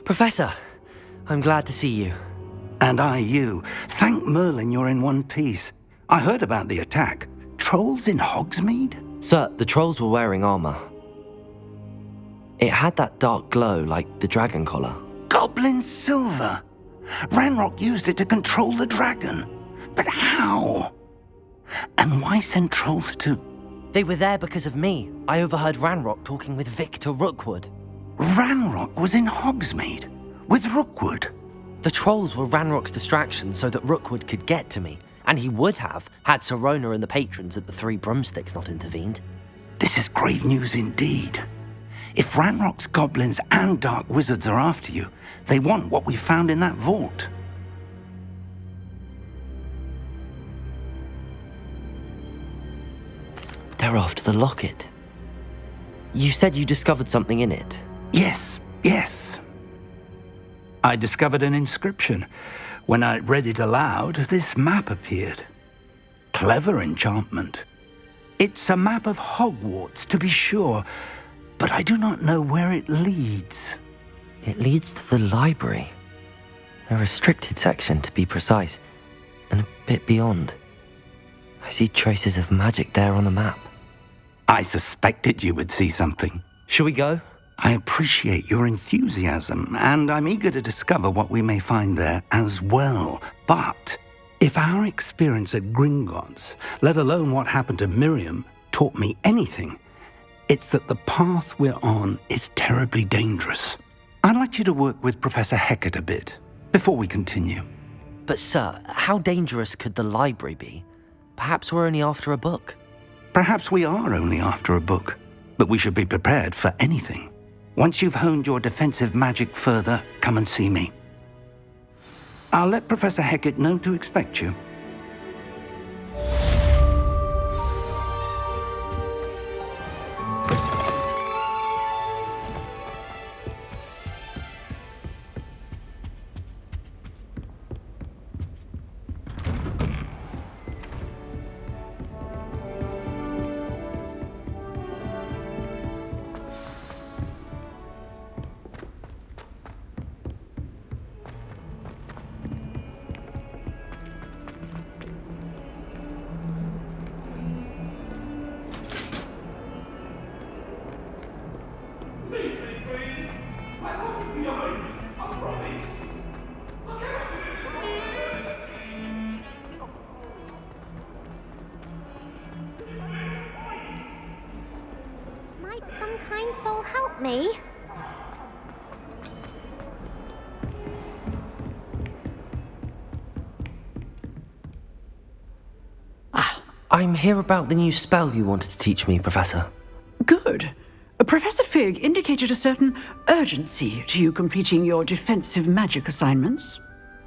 Professor, I'm glad to see you. And I you. Thank Merlin you're in one piece. I heard about the attack. Trolls in Hogsmeade? Sir, the trolls were wearing armor. It had that dark glow like the dragon collar. Goblin silver! Ranrock used it to control the dragon. But how? And why send trolls too? They were there because of me. I overheard Ranrock talking with Victor Rookwood. Ranrock was in Hogsmeade? With Rookwood? The trolls were Ranrock's distraction so that Rookwood could get to me. And he would have, had Sirona and the patrons at the Three Broomsticks not intervened. This is grave news indeed. If Ranrock's goblins and dark wizards are after you, they want what we found in that vault. They're after the locket. You said you discovered something in it. Yes. I discovered an inscription. When I read it aloud, this map appeared. Clever enchantment. It's a map of Hogwarts, to be sure, but I do not know where it leads. It leads to the library. A restricted section, to be precise, and a bit beyond. I see traces of magic there on the map. I suspected you would see something. Shall we go? I appreciate your enthusiasm, and I'm eager to discover what we may find there as well. But if our experience at Gringotts, let alone what happened to Miriam, taught me anything, it's that the path we're on is terribly dangerous. I'd like you to work with Professor Hecat a bit before we continue. But sir, how dangerous could the library be? Perhaps we're only after a book. Perhaps we are only after a book, but we should be prepared for anything. Once you've honed your defensive magic further, come and see me. I'll let Professor Hecat know to expect you. Might some kind soul help me? I'm here about the new spell you wanted to teach me, Professor. Good. Professor Fig indicated a certain urgency to you completing your defensive magic assignments.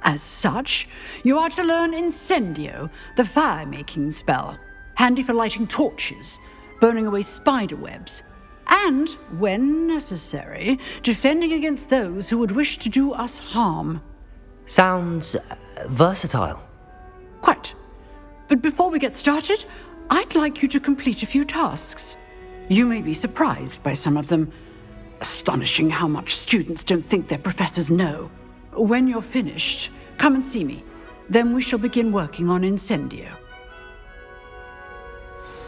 As such, you are to learn Incendio, the fire-making spell, handy for lighting torches, burning away spider webs, and, when necessary, defending against those who would wish to do us harm. Sounds versatile. Quite. But before we get started, I'd like you to complete a few tasks. You may be surprised by some of them. Astonishing how much students don't think their professors know. When you're finished, come and see me. Then we shall begin working on Incendio.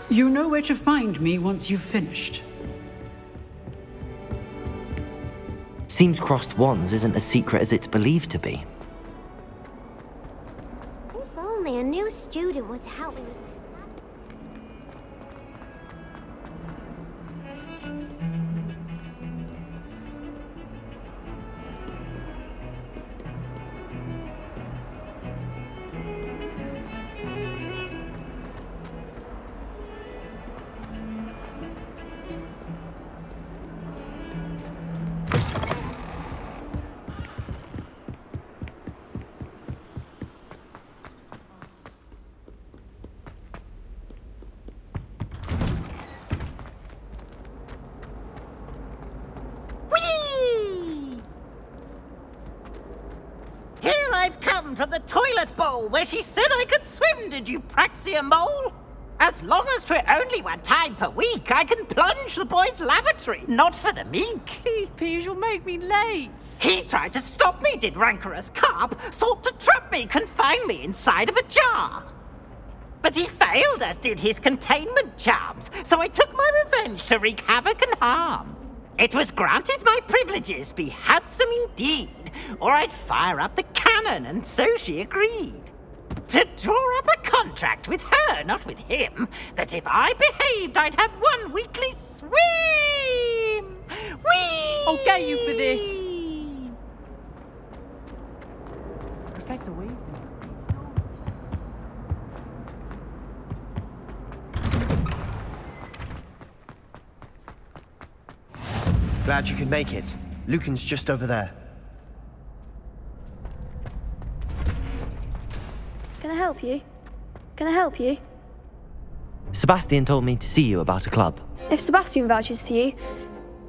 You know where to find me once you've finished. Seems crossed wands isn't as secret as it's believed to be. If only a new student was helping. From the toilet bowl where she said I could swim, did you praxia mole? As long as 'twere only one time per week, I can plunge the boys' lavatory, not for the meek. Please, Peeves, you'll make me late. He tried to stop me, did rancorous carp, sought to trap me, confine me inside of a jar. But he failed, as did his containment charms, so I took my revenge to wreak havoc and harm. It was granted my privileges be handsome indeed, or I'd fire up the cannon, and so she agreed. To draw up a contract with her, not with him, that if I behaved, I'd have one weekly swim! Whee! I'll get you for this. Professor Weaver. Glad you could make it. Lucan's just over there. Can I help you? Can I help you? Sebastian told me to see you about a club. If Sebastian vouches for you,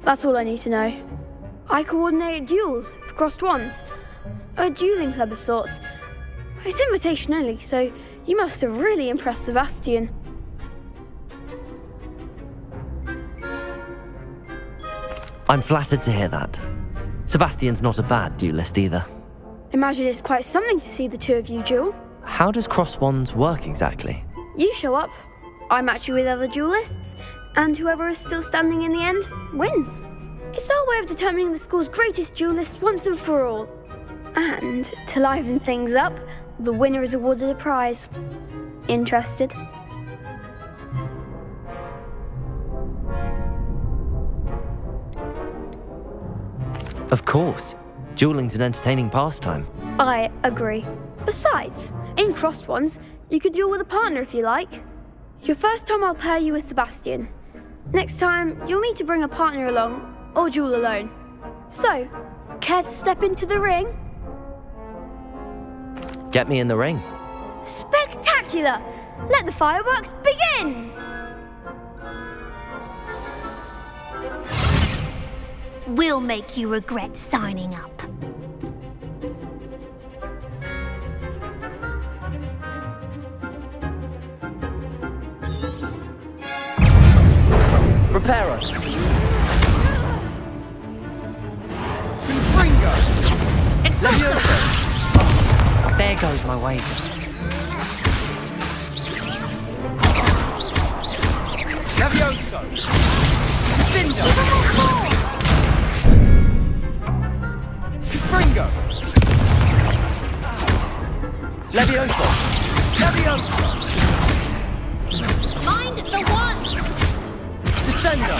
that's all I need to know. I coordinate duels for crossed wands. A dueling club of sorts. It's invitation only, so you must have really impressed Sebastian. I'm flattered to hear that. Sebastian's not a bad duelist either. Imagine it's quite something to see the two of you duel. How does cross wands work exactly? You show up, I match you with other duelists, and whoever is still standing in the end wins. It's our way of determining the school's greatest duelist once and for all. And to liven things up, the winner is awarded a prize. Interested? Of course. Dueling's an entertaining pastime. I agree. Besides, in crossed ones, you could duel with a partner if you like. Your first time I'll pair you with Sebastian. Next time, you'll need to bring a partner along, or duel alone. So, care to step into the ring? Get me in the ring. Spectacular! Let the fireworks begin! We'll make you regret signing up. Prepare us. Ringo! It's not There goes my wager. Levioso! Cinder! Ringo! Levioso! Levioso! Mind the one! Descendo!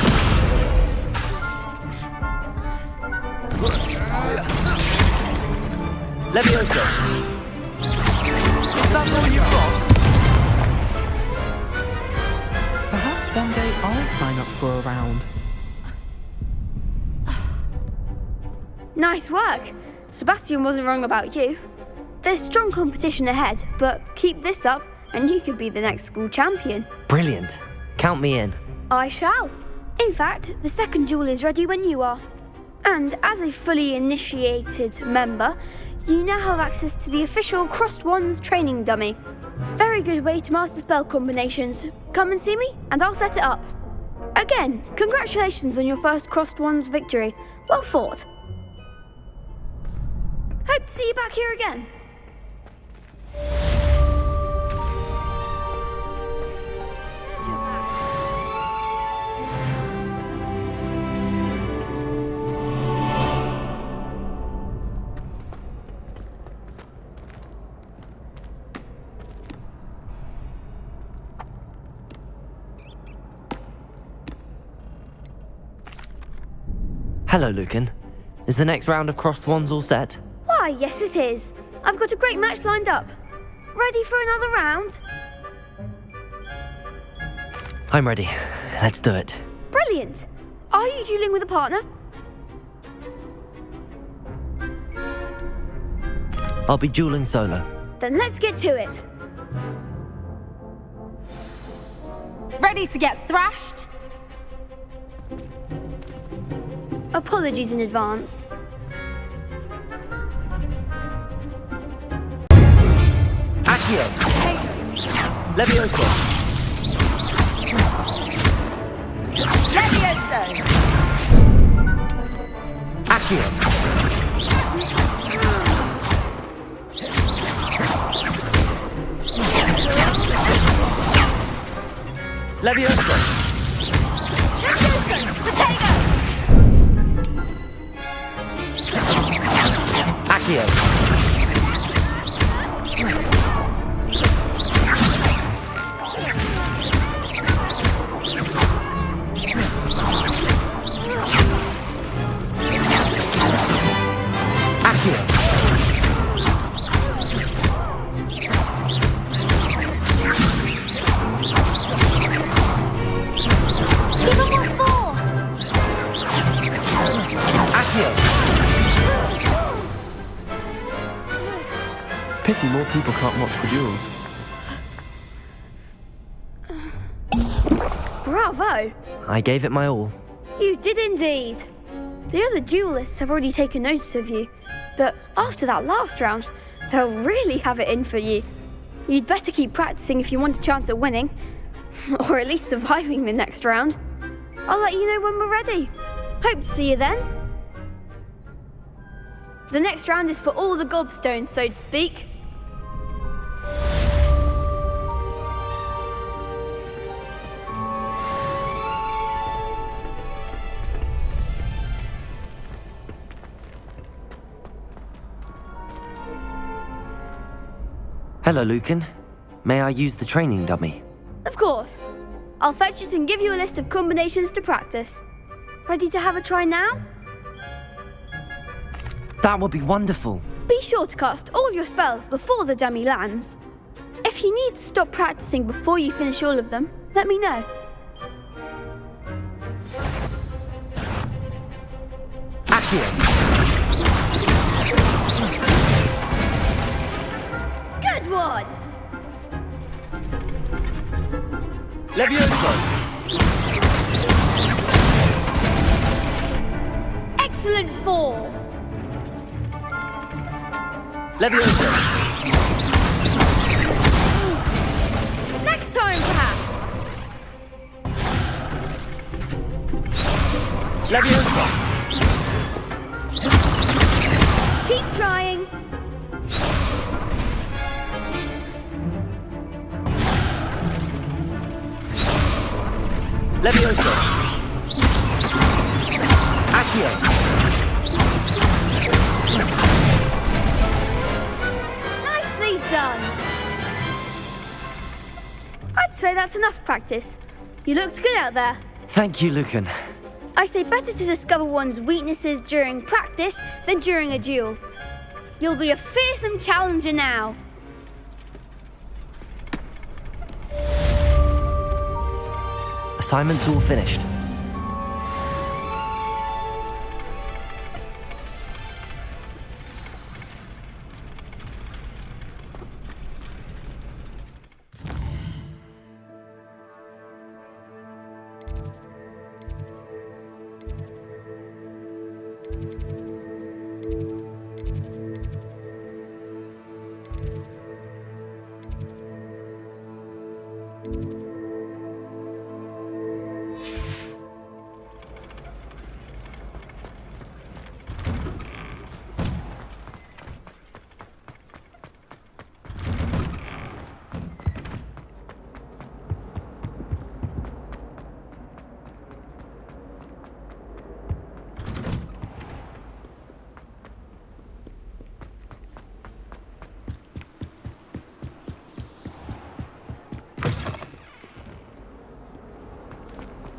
Levioso! Is that all you've got? Perhaps one day I'll sign up for a round. Nice work. Sebastian wasn't wrong about you. There's strong competition ahead, but keep this up and you could be the next school champion. Brilliant. Count me in. I shall. In fact, the second duel is ready when you are. And as a fully initiated member, you now have access to the official Crossed Wands training dummy. Very very good way to master spell combinations. Come and see me, and I'll set it up. Again, congratulations on your first Crossed Wands victory. Well fought. Hope to see you back here again. Hello, Lucan. Is the next round of Crossed Wands all set? Why, yes it is. I've got a great match lined up. Ready for another round? I'm ready. Let's do it. Brilliant. Are you dueling with a partner? I'll be dueling solo. Then let's get to it. Ready to get thrashed? Apologies in advance. Accio! Levioso! Levioso! Accio! Levioso! Potato! Accio! Pity more people can't watch the duels. Bravo! I gave it my all. You did indeed. The other duelists have already taken notice of you, but after that last round, they'll really have it in for you. You'd better keep practicing if you want a chance at winning, or at least surviving the next round. I'll let you know when we're ready. Hope to see you then. The next round is for all the gobstones, so to speak. Hello, Lucan. May I use the training dummy? Of course. I'll fetch it and give you a list of combinations to practice. Ready to have a try now? That would be wonderful. Be sure to cast all your spells before the dummy lands. If you need to stop practicing before you finish all of them, let me know. Accio! Good one! Levioso! Excellent form! Levioso! Next time, perhaps! Levioso! Keep trying! Levioso! Accio! Nicely done! I'd say that's enough practice. You looked good out there. Thank you, Lucan. I say better to discover one's weaknesses during practice than during a duel. You'll be a fearsome challenger now. Assignment's all finished.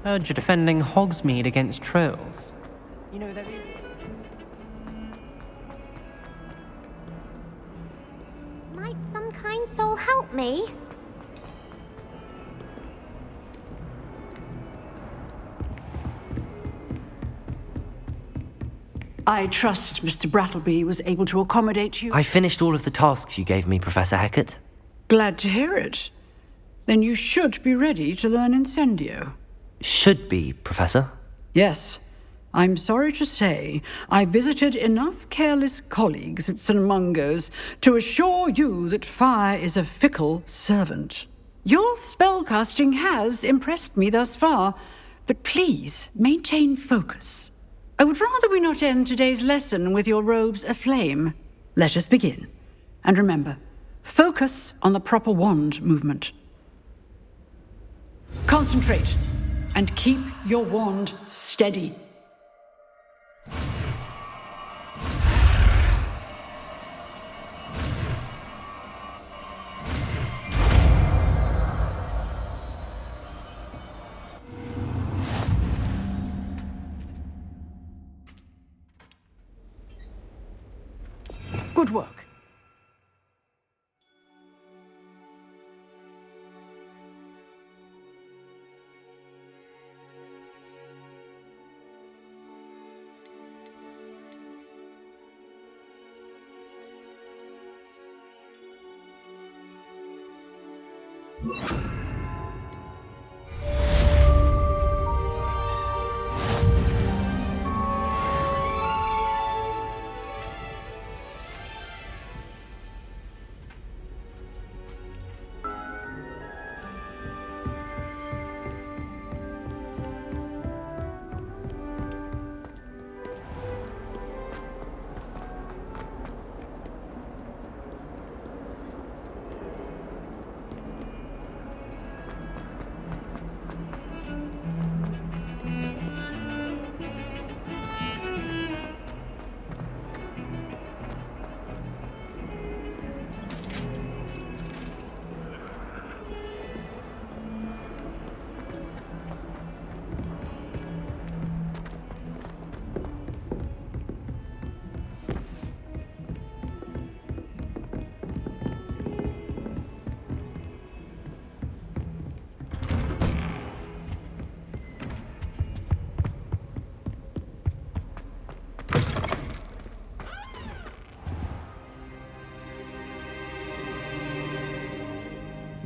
Heard you're defending Hogsmeade against trolls. You know, there is... Might some kind soul help me? I trust Mr. Brattleby was able to accommodate you. I finished all of the tasks you gave me, Professor Hecat. Glad to hear it. Then you should be ready to learn Incendio. Should be, Professor. Yes. I'm sorry to say, I visited enough careless colleagues at St. Mungo's to assure you that fire is a fickle servant. Your spellcasting has impressed me thus far, but please maintain focus. I would rather we not end today's lesson with your robes aflame. Let us begin. And remember, focus on the proper wand movement. Concentrate, and keep your wand steady. Good work.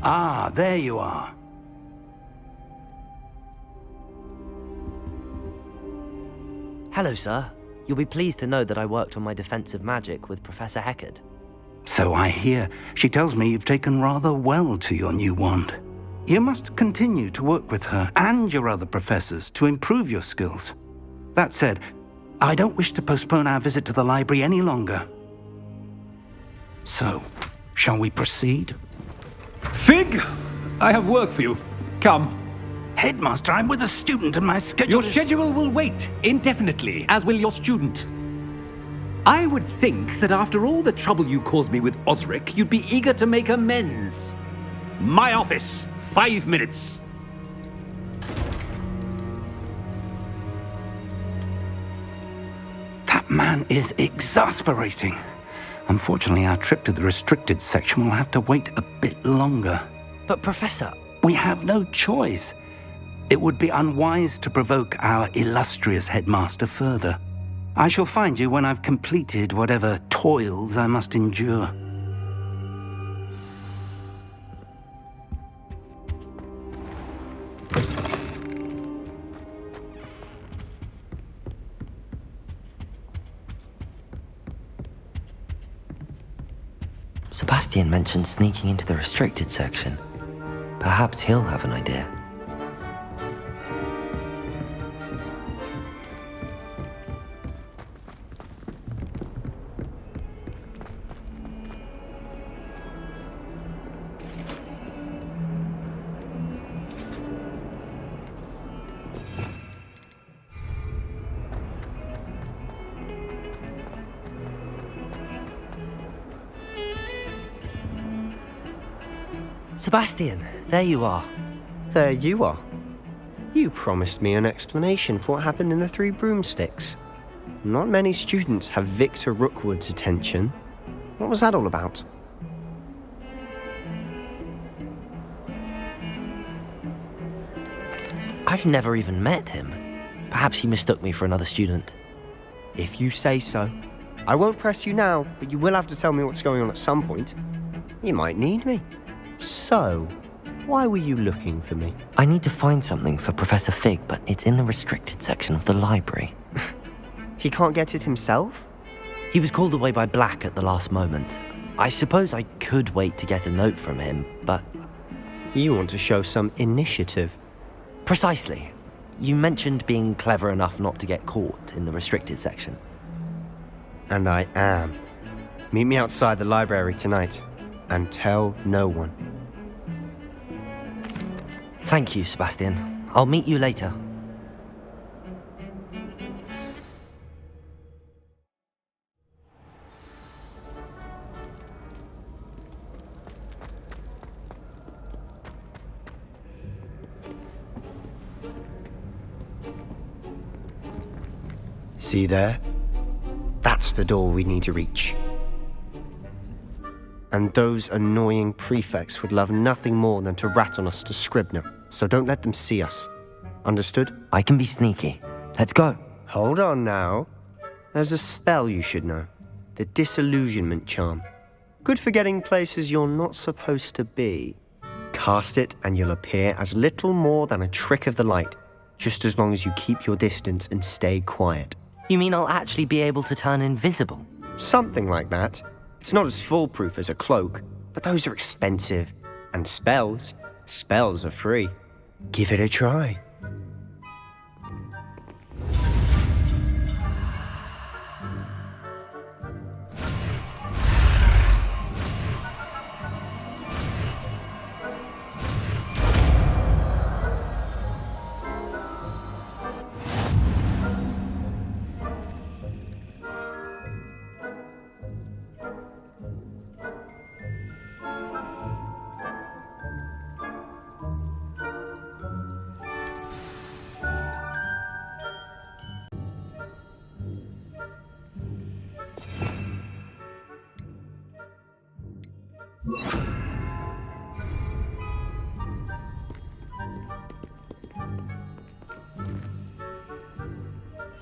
Ah, there you are. Hello, sir. You'll be pleased to know that I worked on my defensive magic with Professor Hecat. So I hear. She tells me you've taken rather well to your new wand. You must continue to work with her and your other professors to improve your skills. That said, I don't wish to postpone our visit to the library any longer. So, shall we proceed? Fig! I have work for you. Come. Headmaster, I'm with a student and my schedule Your schedule will wait indefinitely, as will your student. I would think that after all the trouble you caused me with Osric, you'd be eager to make amends. My office, 5 minutes. That man is exasperating. Unfortunately, our trip to the restricted section will have to wait a bit longer. But, Professor... We have no choice. It would be unwise to provoke our illustrious headmaster further. I shall find you when I've completed whatever toils I must endure. Sebastian mentioned sneaking into the restricted section. Perhaps he'll have an idea. Sebastian, there you are. There you are. You promised me an explanation for what happened in the Three Broomsticks. Not many students have Victor Rookwood's attention. What was that all about? I've never even met him. Perhaps he mistook me for another student. If you say so. I won't press you now, but you will have to tell me what's going on at some point. You might need me. So, why were you looking for me? I need to find something for Professor Fig, but it's in the restricted section of the library. He can't get it himself? He was called away by Black at the last moment. I suppose I could wait to get a note from him, but... You want to show some initiative. Precisely. You mentioned being clever enough not to get caught in the restricted section. And I am. Meet me outside the library tonight, and tell no one. Thank you, Sebastian. I'll meet you later. See there? That's the door we need to reach. And those annoying prefects would love nothing more than to rat on us to Scribner, so don't let them see us. Understood? I can be sneaky. Let's go. Hold on now. There's a spell you should know. The Disillusionment Charm. Good for getting places you're not supposed to be. Cast it and you'll appear as little more than a trick of the light, just as long as you keep your distance and stay quiet. You mean I'll actually be able to turn invisible? Something like that. It's not as foolproof as a cloak, but those are expensive. And spells are free. Give it a try.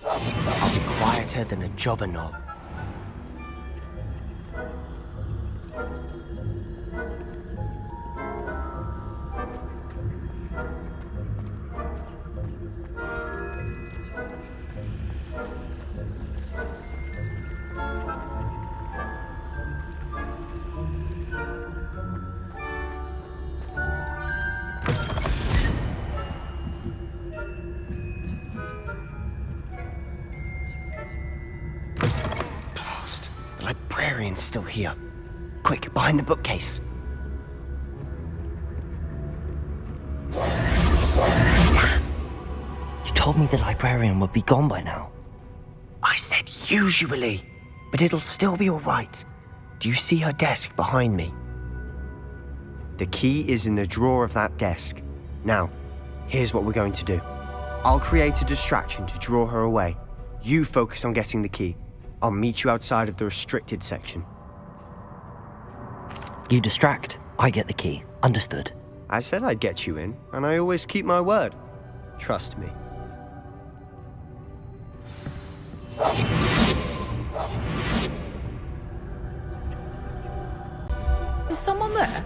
I'll be quieter than a jobber knob. The librarian's still here. Quick, behind the bookcase. You told me the librarian would be gone by now. I said usually, but it'll still be all right. Do you see her desk behind me? The key is in the drawer of that desk. Now, here's what we're going to do. I'll create a distraction to draw her away. You focus on getting the key. I'll meet you outside of the restricted section. You distract, I get the key. Understood. I said I'd get you in, and I always keep my word. Trust me. Is someone there?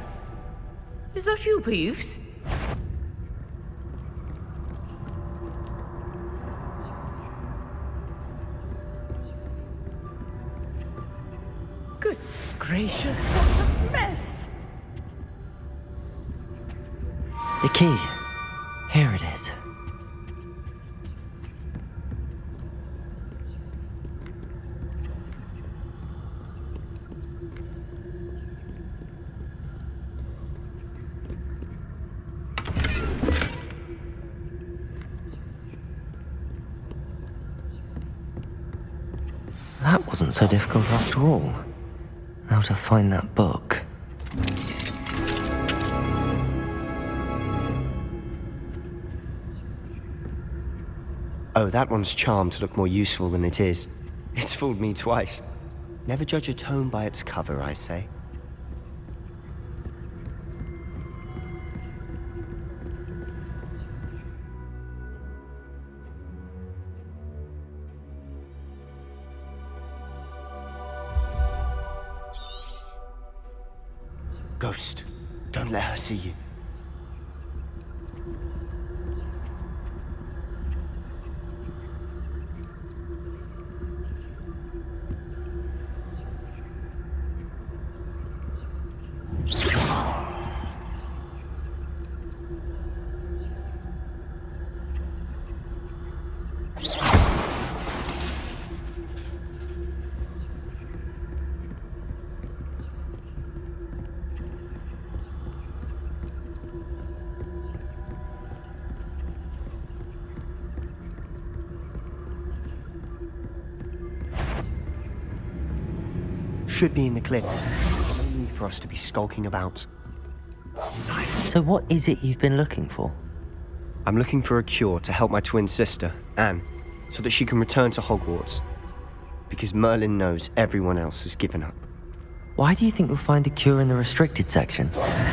Is that you, Peeves? Goodness gracious, what a mess! The key. Here it is. That wasn't so difficult after all. Now to find that book. Oh, that one's charmed to look more useful than it is. It's fooled me twice. Never judge a tome by its cover, I say. Ghost, don't let her see you. Should be in the clip. There's no need for us to be skulking about. Silence. So what is it you've been looking for? I'm looking for a cure to help my twin sister, Anne, so that she can return to Hogwarts. Because Merlin knows everyone else has given up. Why do you think you'll find a cure in the restricted section?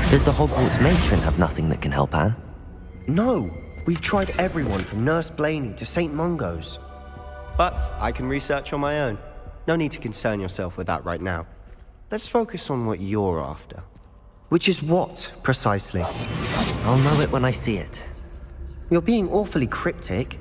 Does the Hogwarts matron have nothing that can help Anne? No! We've tried everyone from Nurse Blaney to St. Mungo's. But I can research on my own. No need to concern yourself with that right now. Let's focus on what you're after. Which is what, precisely? I'll know it when I see it. You're being awfully cryptic.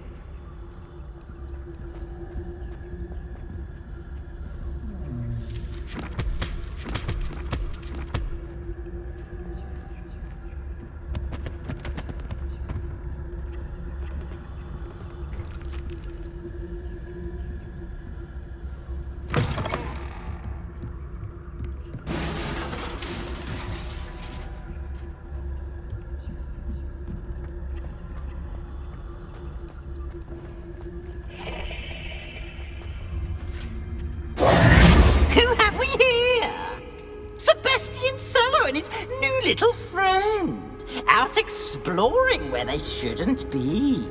Little friend, out exploring where they shouldn't be.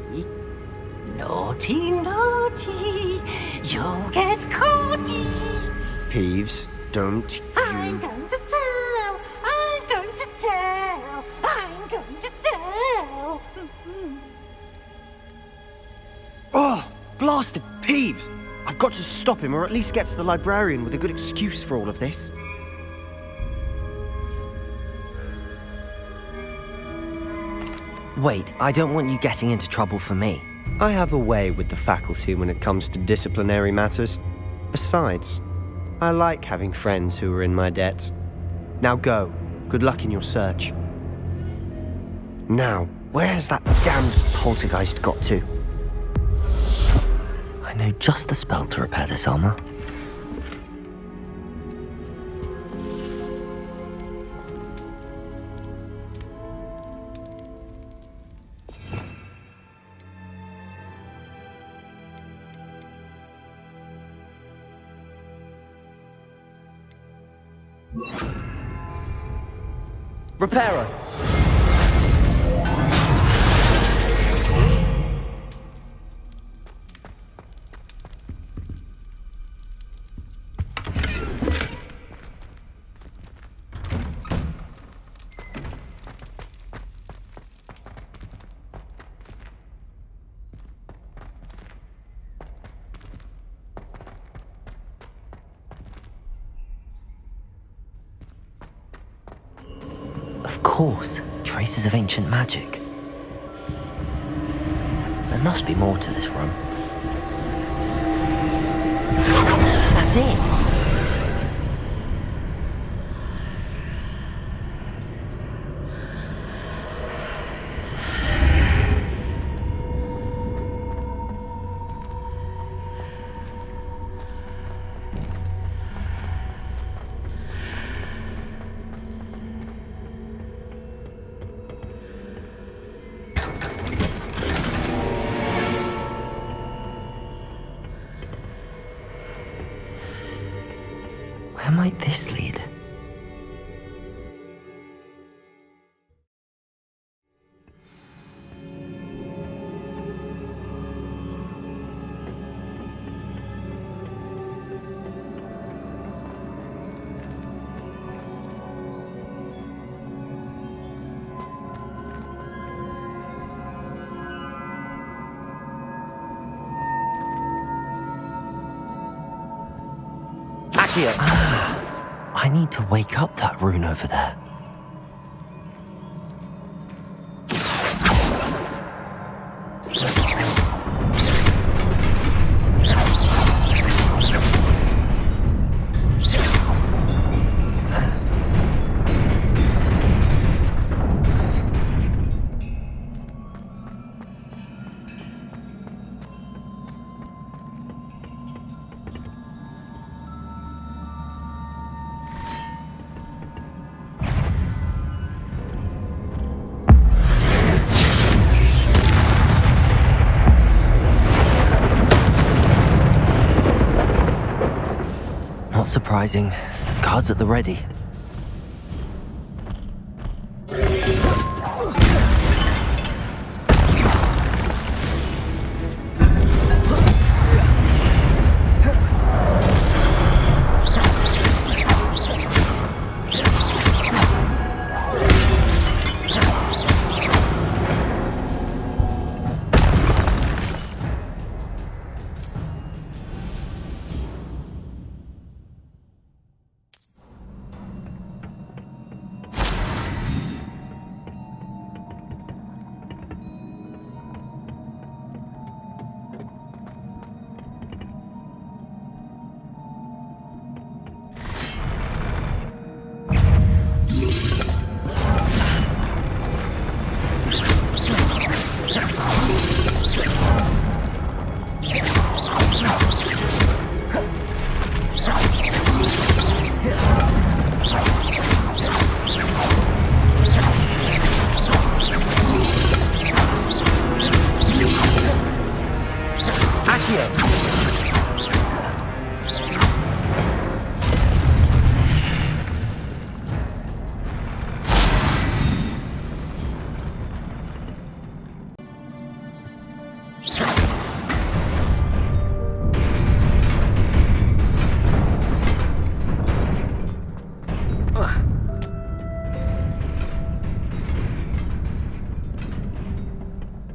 Naughty, naughty, you'll get caughty. Peeves, don't you... I'm going to tell, I'm going to tell, I'm going to tell. Oh, blasted Peeves! I've got to stop him, or at least get to the librarian with a good excuse for all of this. Wait, I don't want you getting into trouble for me. I have a way with the faculty when it comes to disciplinary matters. Besides, I like having friends who are in my debt. Now go. Good luck in your search. Now, where's that damned poltergeist got to? I know just the spell to repair this armor. Repairer! Of course, traces of ancient magic. There must be more to this room. That's it! Where might this lead? Accio! I need to wake up that rune over there. Not surprising. Guards at the ready.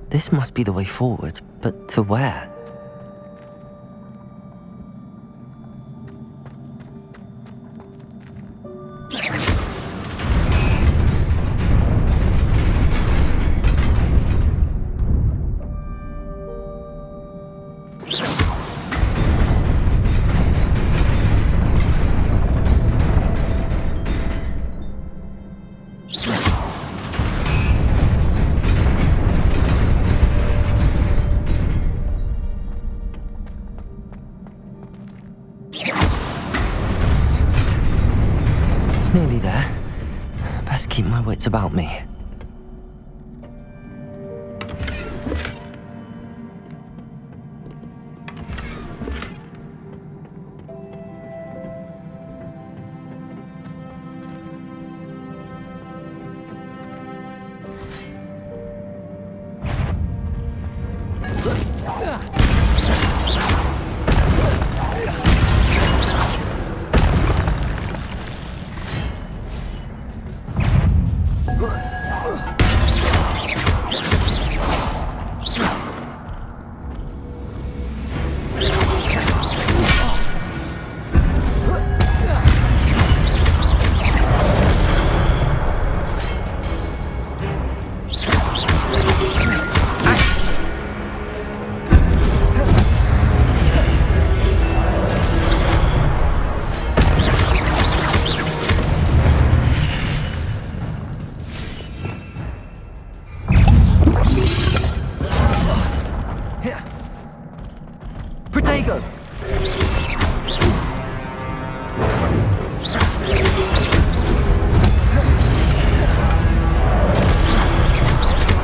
This must be the way forward, but to where? Nearly there. Best keep my wits about me. Protego!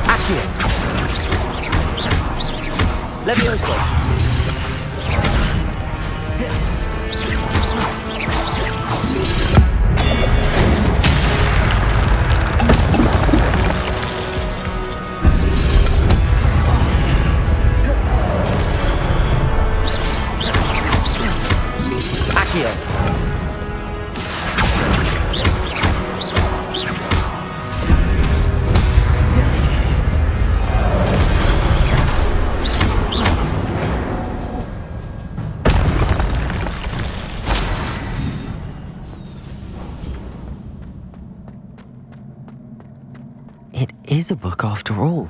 Accio! Levioso! is a book after all.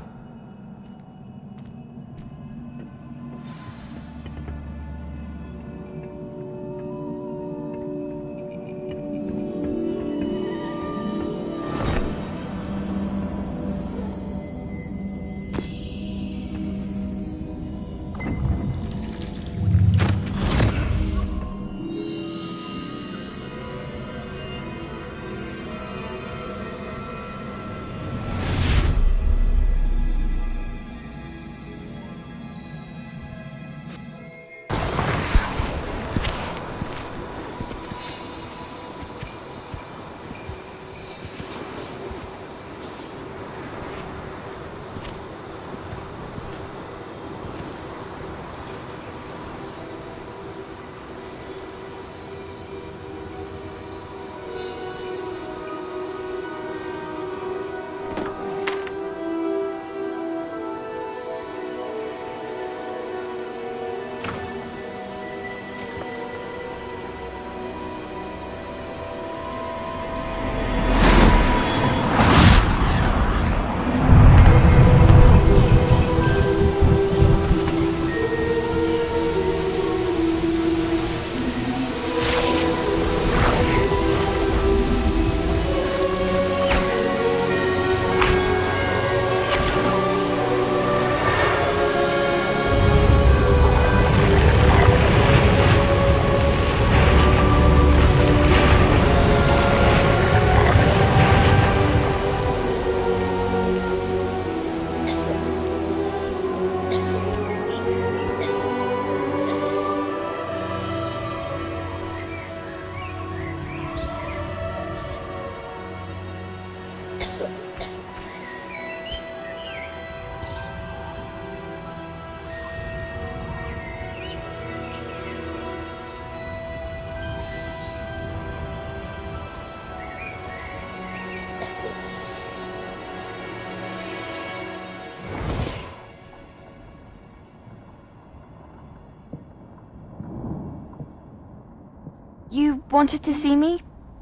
You wanted to see me?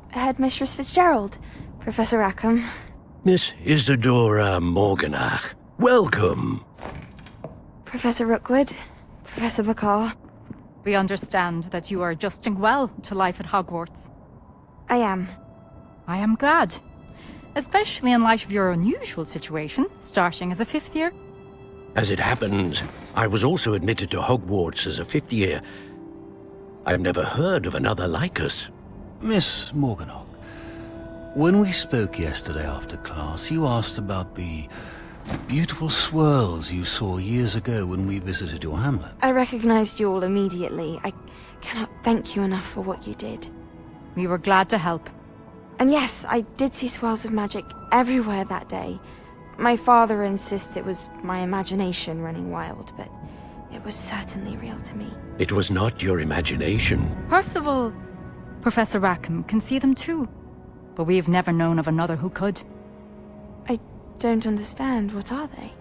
Headmistress Fitzgerald, Professor Rackham. Miss Isadora Morganach, welcome. Professor Rookwood, Professor McCaw. We understand that you are adjusting well to life at Hogwarts. I am. I am glad. Especially in light of your unusual situation, starting as a 5th year. As it happens, I was also admitted to Hogwarts as a 5th year. I've never heard of another like us. Miss Morganach, when we spoke yesterday after class, you asked about the beautiful swirls you saw years ago when we visited your hamlet. I recognized you all immediately. I cannot thank you enough for what you did. We were glad to help. And yes, I did see swirls of magic everywhere that day. My father insists it was my imagination running wild, but it was certainly real to me. It was not your imagination. Percival, Professor Rackham can see them too. But we've never known of another who could. I don't understand. What are they?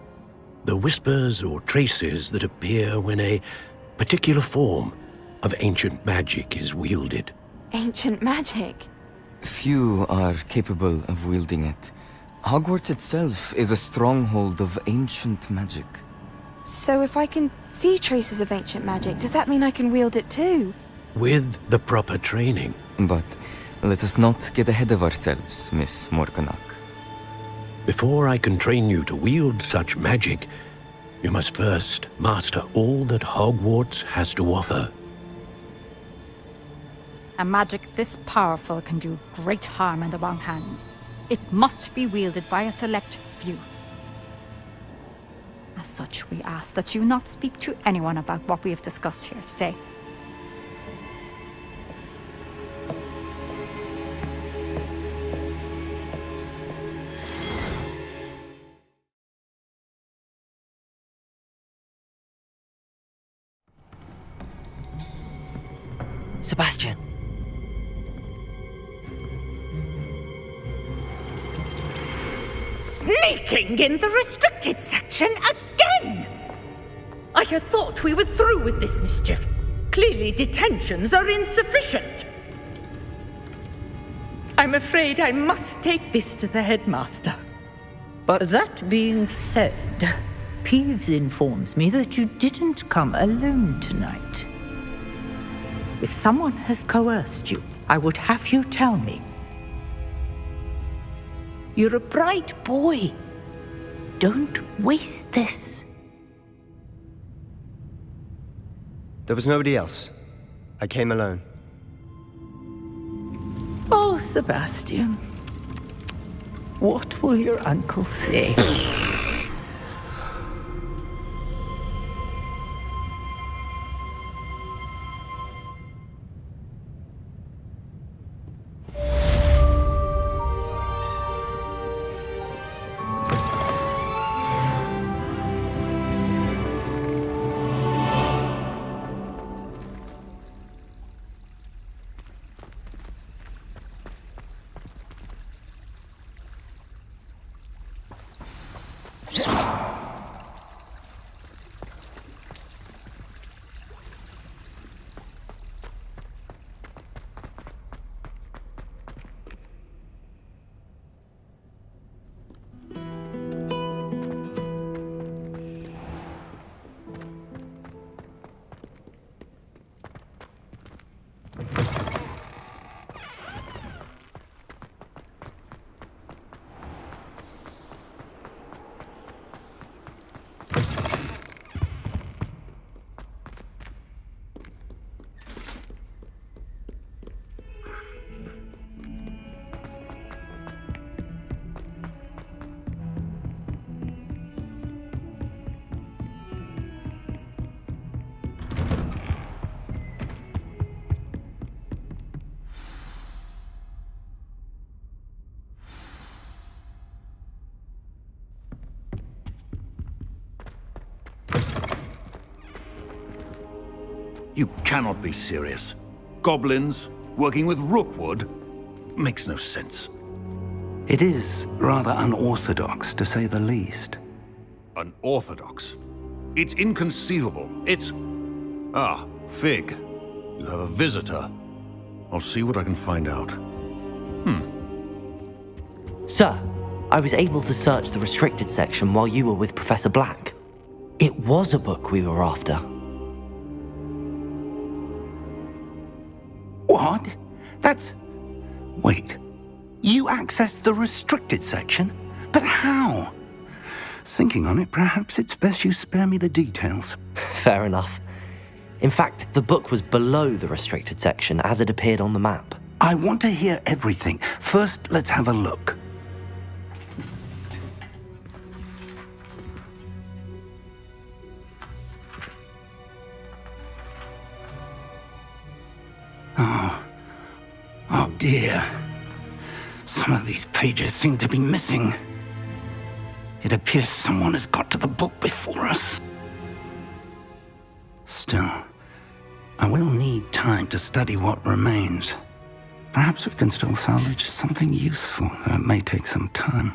The whispers or traces that appear when a particular form of ancient magic is wielded. Ancient magic? Few are capable of wielding it. Hogwarts itself is a stronghold of ancient magic. So if I can see traces of ancient magic, does that mean I can wield it too? With the proper training. But let us not get ahead of ourselves, Miss Morganach. Before I can train you to wield such magic, you must first master all that Hogwarts has to offer. A magic this powerful can do great harm in the wrong hands. It must be wielded by a select few. As such, we ask that you not speak to anyone about what we have discussed here today. Sebastian. Sneaking in the restricted section again! I had thought we were through with this mischief. Clearly detentions are insufficient. I'm afraid I must take this to the headmaster. But that being said, Peeves informs me that you didn't come alone tonight. If someone has coerced you, I would have you tell me. You're a bright boy. Don't waste this. there was nobody else. I came alone. Oh, Sebastian. What will your uncle say? You cannot be serious. Goblins working with Rookwood? Makes no sense. It is rather unorthodox, to say the least. Unorthodox? It's inconceivable. It's... Ah, Fig. You have a visitor. I'll see what I can find out. Sir, I was able to search the restricted section while you were with Professor Black. It was a book we were after. What? That's... Wait. You accessed the restricted section? But how? Thinking on it, perhaps it's best you spare me the details. Fair enough. In fact, the book was below the restricted section as it appeared on the map. I want to hear everything. First, let's have a look. Oh dear. Some of these pages seem to be missing. It appears someone has got to the book before us. Still, I will need time to study what remains. Perhaps we can still salvage something useful, though it may take some time.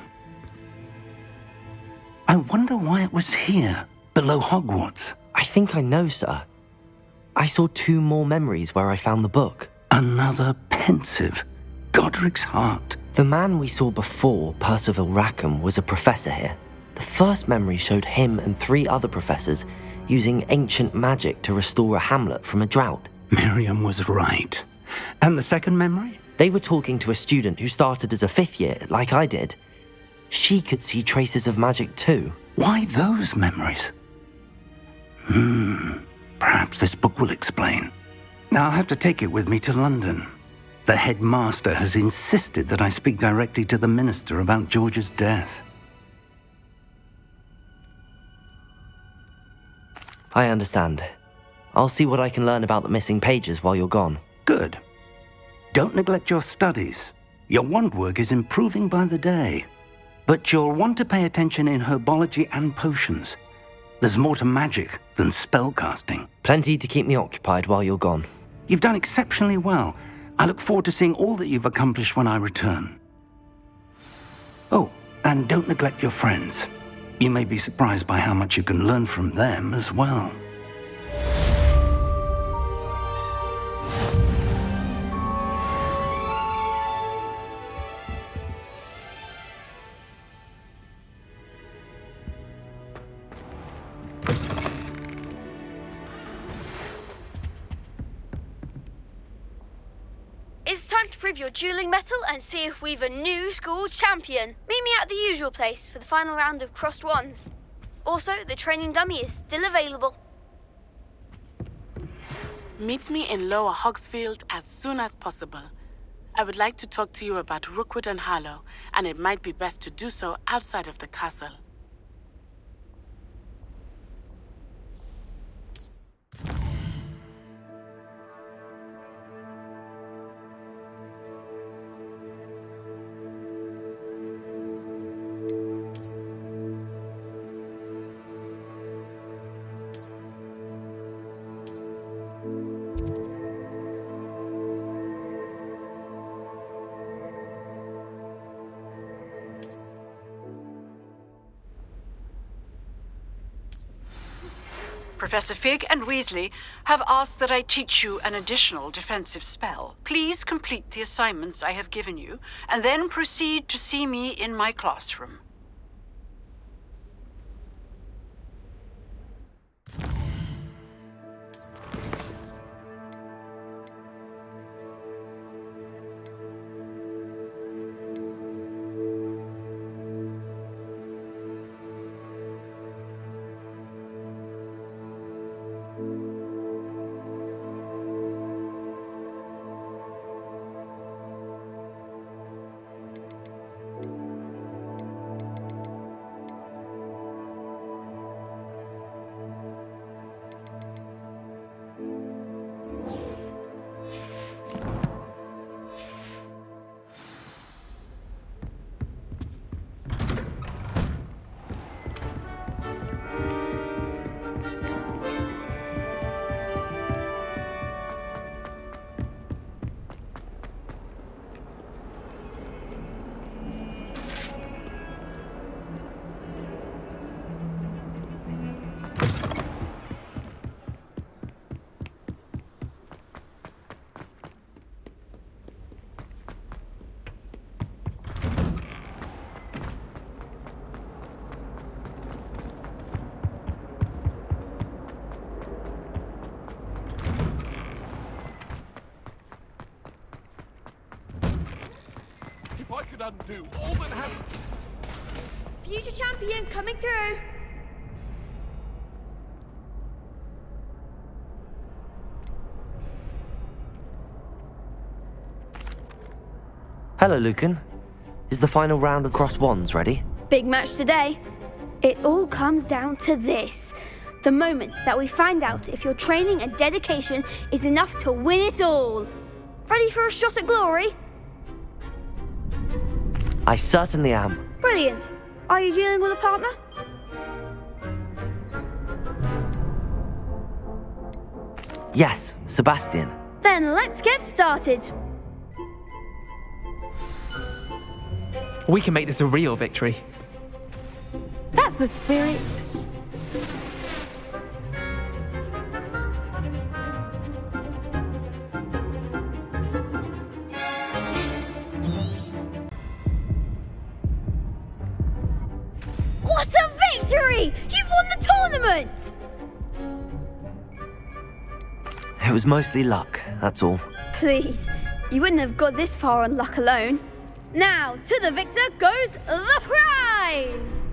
I wonder why it was here, below Hogwarts. I think I know, sir. I saw 2 more memories where I found the book. Another pensive. Godric's heart. The man we saw before, Percival Rackham, was a professor here. The first memory showed him and 3 other professors using ancient magic to restore a hamlet from a drought. Miriam was right. And the second memory? They were talking to a student who started as a 5th year, like I did. She could see traces of magic too. Why those memories? Perhaps this book will explain. Now I'll have to take it with me to London. The headmaster has insisted that I speak directly to the minister about George's death. I understand. I'll see what I can learn about the missing pages while you're gone. Good. Don't neglect your studies. Your wand work is improving by the day. But you'll want to pay attention in herbology and potions. There's more to magic than spellcasting. Plenty to keep me occupied while you're gone. You've done exceptionally well. I look forward to seeing all that you've accomplished when I return. Oh, and don't neglect your friends. You may be surprised by how much you can learn from them as well. It's time to prove your dueling mettle and see if we've a new school champion. Meet me at the usual place for the final round of crossed wands. Also, the training dummy is still available. Meet me in Lower Hogsfield as soon as possible. I would like to talk to you about Rookwood and Harlow, and it might be best to do so outside of the castle. Professor Fig and Weasley have asked that I teach you an additional defensive spell. Please complete the assignments I have given you, and then proceed to see me in my classroom. I could undo all that happened. Future champion coming through. Hello, Lucan. Is the final round of crossed wands ready? Big match today. It all comes down to this. The moment that we find out if your training and dedication is enough to win it all. Ready for a shot at glory? I certainly am. Brilliant. Are you dealing with a partner? Yes, Sebastian. Then let's get started. We can make this a real victory. That's the spirit. What a victory! You've won the tournament! It was mostly luck, that's all. Please, you wouldn't have got this far on luck alone. Now, to the victor goes the prize!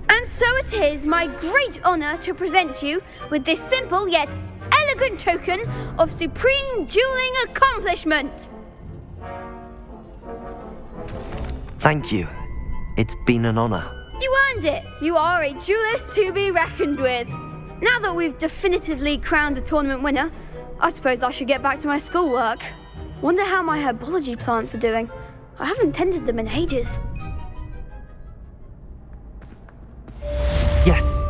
And so it is my great honour to present you with this simple yet elegant token of supreme dueling accomplishment. Thank you. It's been an honour. You earned it. You are a duelist to be reckoned with. Now that we've definitively crowned the tournament winner, I suppose I should get back to my schoolwork. Wonder how my herbology plants are doing. I haven't tended them in ages. Yes.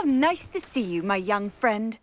nice to see you, my young friend.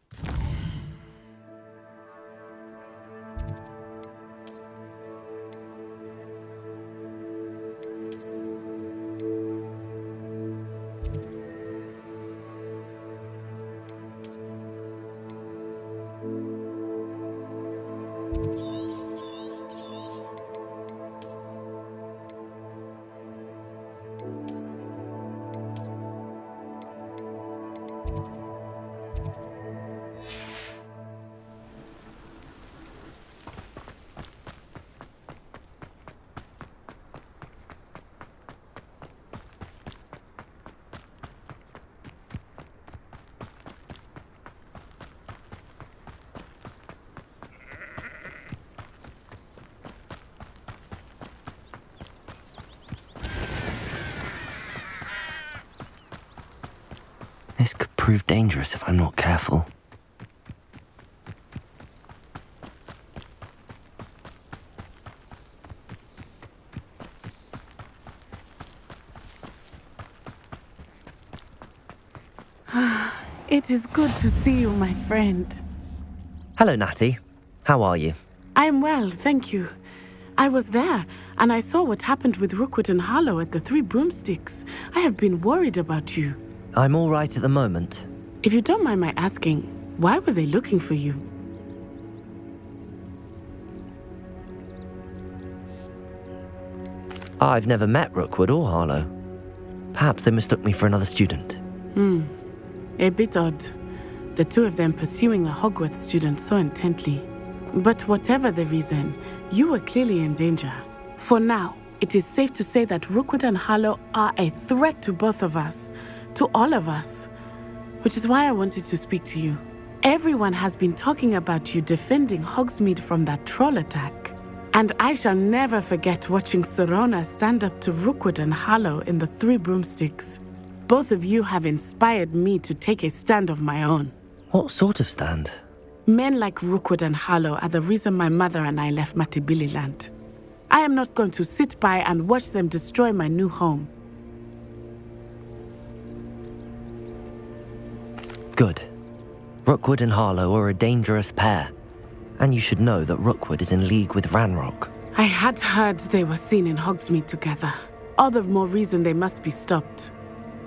This could prove dangerous if I'm not careful. It is good to see you, my friend. Hello, Natty. How are you? I'm well, thank you. I was there, and I saw what happened with Rookwood and Harlow at the Three Broomsticks. I have been worried about you. I'm all right at the moment. If you don't mind my asking, why were they looking for you? I've never met Rookwood or Harlow. Perhaps they mistook me for another student. A bit odd. The two of them pursuing a Hogwarts student so intently. But whatever the reason, you were clearly in danger. For now, it is safe to say that Rookwood and Harlow are a threat to both of us. To all of us. Which is why I wanted to speak to you. Everyone has been talking about you defending Hogsmeade from that troll attack. And I shall never forget watching Sorona stand up to Rookwood and Harlow in the Three Broomsticks. Both of you have inspired me to take a stand of my own. What sort of stand? Men like Rookwood and Harlow are the reason my mother and I left Mattibilliland. I am not going to sit by and watch them destroy my new home. Good. Rookwood and Harlow are a dangerous pair. And you should know that Rookwood is in league with Ranrock. I had heard they were seen in Hogsmeade together. All the more reason they must be stopped.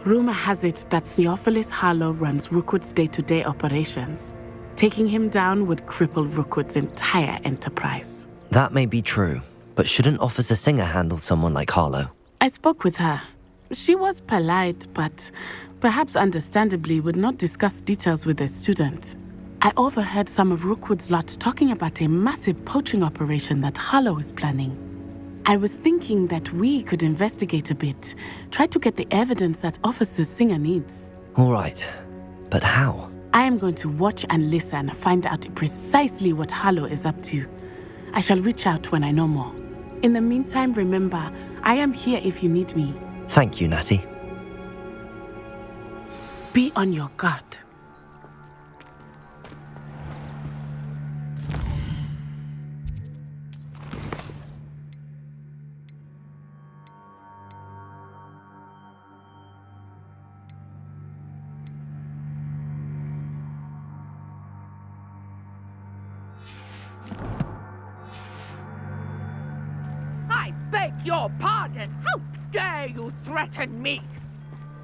Rumor has it that Theophilus Harlow runs Rookwood's day-to-day operations. Taking him down would cripple Rookwood's entire enterprise. That may be true, but shouldn't Officer Singer handle someone like Harlow? I spoke with her. She was polite, but perhaps understandably would not discuss details with a student. I overheard some of Rookwood's lot talking about a massive poaching operation that Harlow is planning. I was thinking that we could investigate a bit, try to get the evidence that Officer Singer needs. All right, but how? I am going to watch and listen, find out precisely what Harlow is up to. I shall reach out when I know more. In the meantime, remember, I am here if you need me. Thank you, Natty. Be on your guard. I beg your pardon. How dare you threaten me?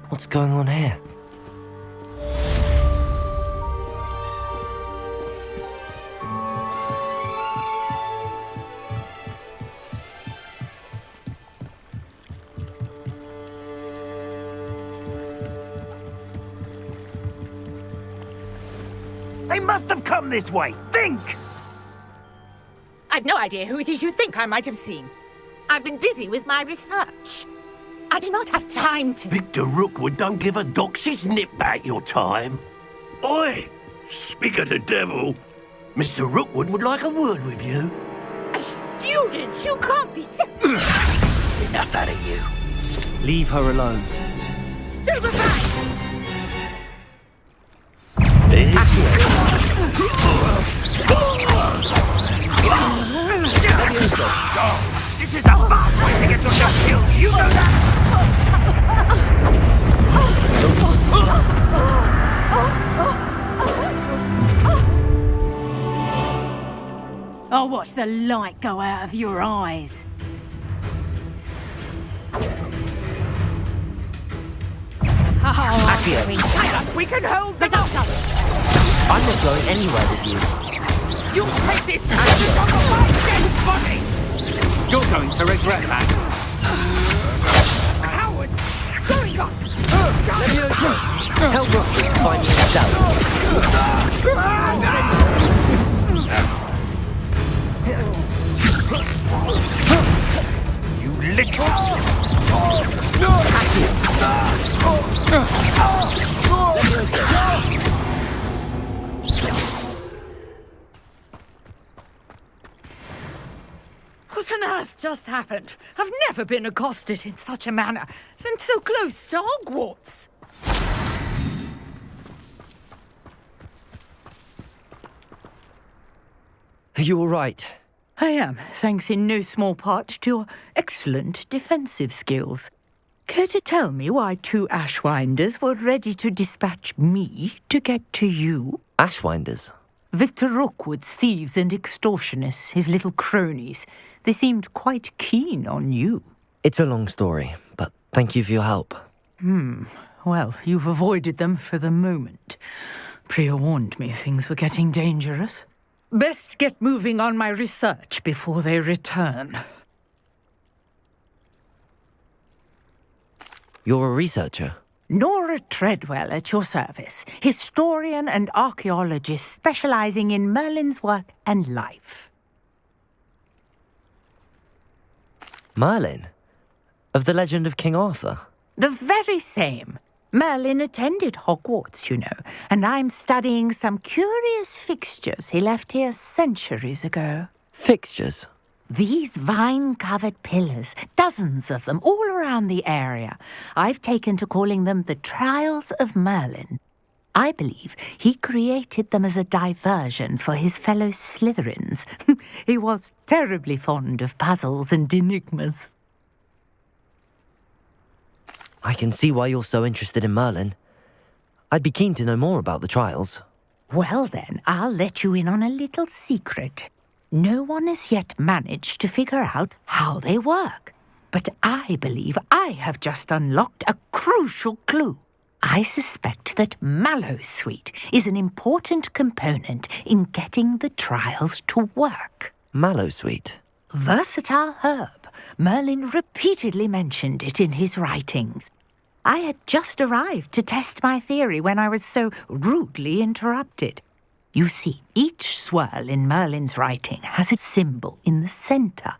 What's going on here? They must have come this way. Think! I've no idea who it is you think I might have seen. I've been busy with my research. I do not have time to... Victor Rookwood don't give a doxy's nip back your time. Oi! Speak of the devil. Mr. Rookwood would like a word with you. A student? You can't be so... Enough out of you. Leave her alone. Stupefy! This is a fast way to get yourself killed. You know that? watch the light go out of your eyes. Accio. We can hold the doctor. I'm not going anywhere with you. You'll take this action on the white dead body. You're going to regret that. Cowards! Going on! Tell Rocky to find me himself. You little... What on earth just happened? I've never been accosted in such a manner, and so close to Hogwarts. Are you all right? I am, thanks in no small part to your excellent defensive skills. Care to tell me why 2 Ashwinders were ready to dispatch me to get to you? Ashwinders? Victor Rookwood's thieves and extortionists, his little cronies. They seemed quite keen on you. It's a long story, but thank you for your help. Well, you've avoided them for the moment. Priya warned me things were getting dangerous. Best get moving on my research before they return. You're a researcher? Nora Treadwell at your service, historian and archaeologist specializing in Merlin's work and life. Merlin? Of the legend of King Arthur? The very same. Merlin attended Hogwarts, you know, and I'm studying some curious fixtures he left here centuries ago. Fixtures? These vine-covered pillars, dozens of them, all around the area. I've taken to calling them the Trials of Merlin. I believe he created them as a diversion for his fellow Slytherins. He was terribly fond of puzzles and enigmas. I can see why you're so interested in Merlin. I'd be keen to know more about the trials. Well then, I'll let you in on a little secret. No one has yet managed to figure out how they work. But I believe I have just unlocked a crucial clue. I suspect that Mallowsweet is an important component in getting the trials to work. Mallowsweet? Versatile herb. Merlin repeatedly mentioned it in his writings. I had just arrived to test my theory when I was so rudely interrupted. You see, each swirl in Merlin's writing has a symbol in the centre.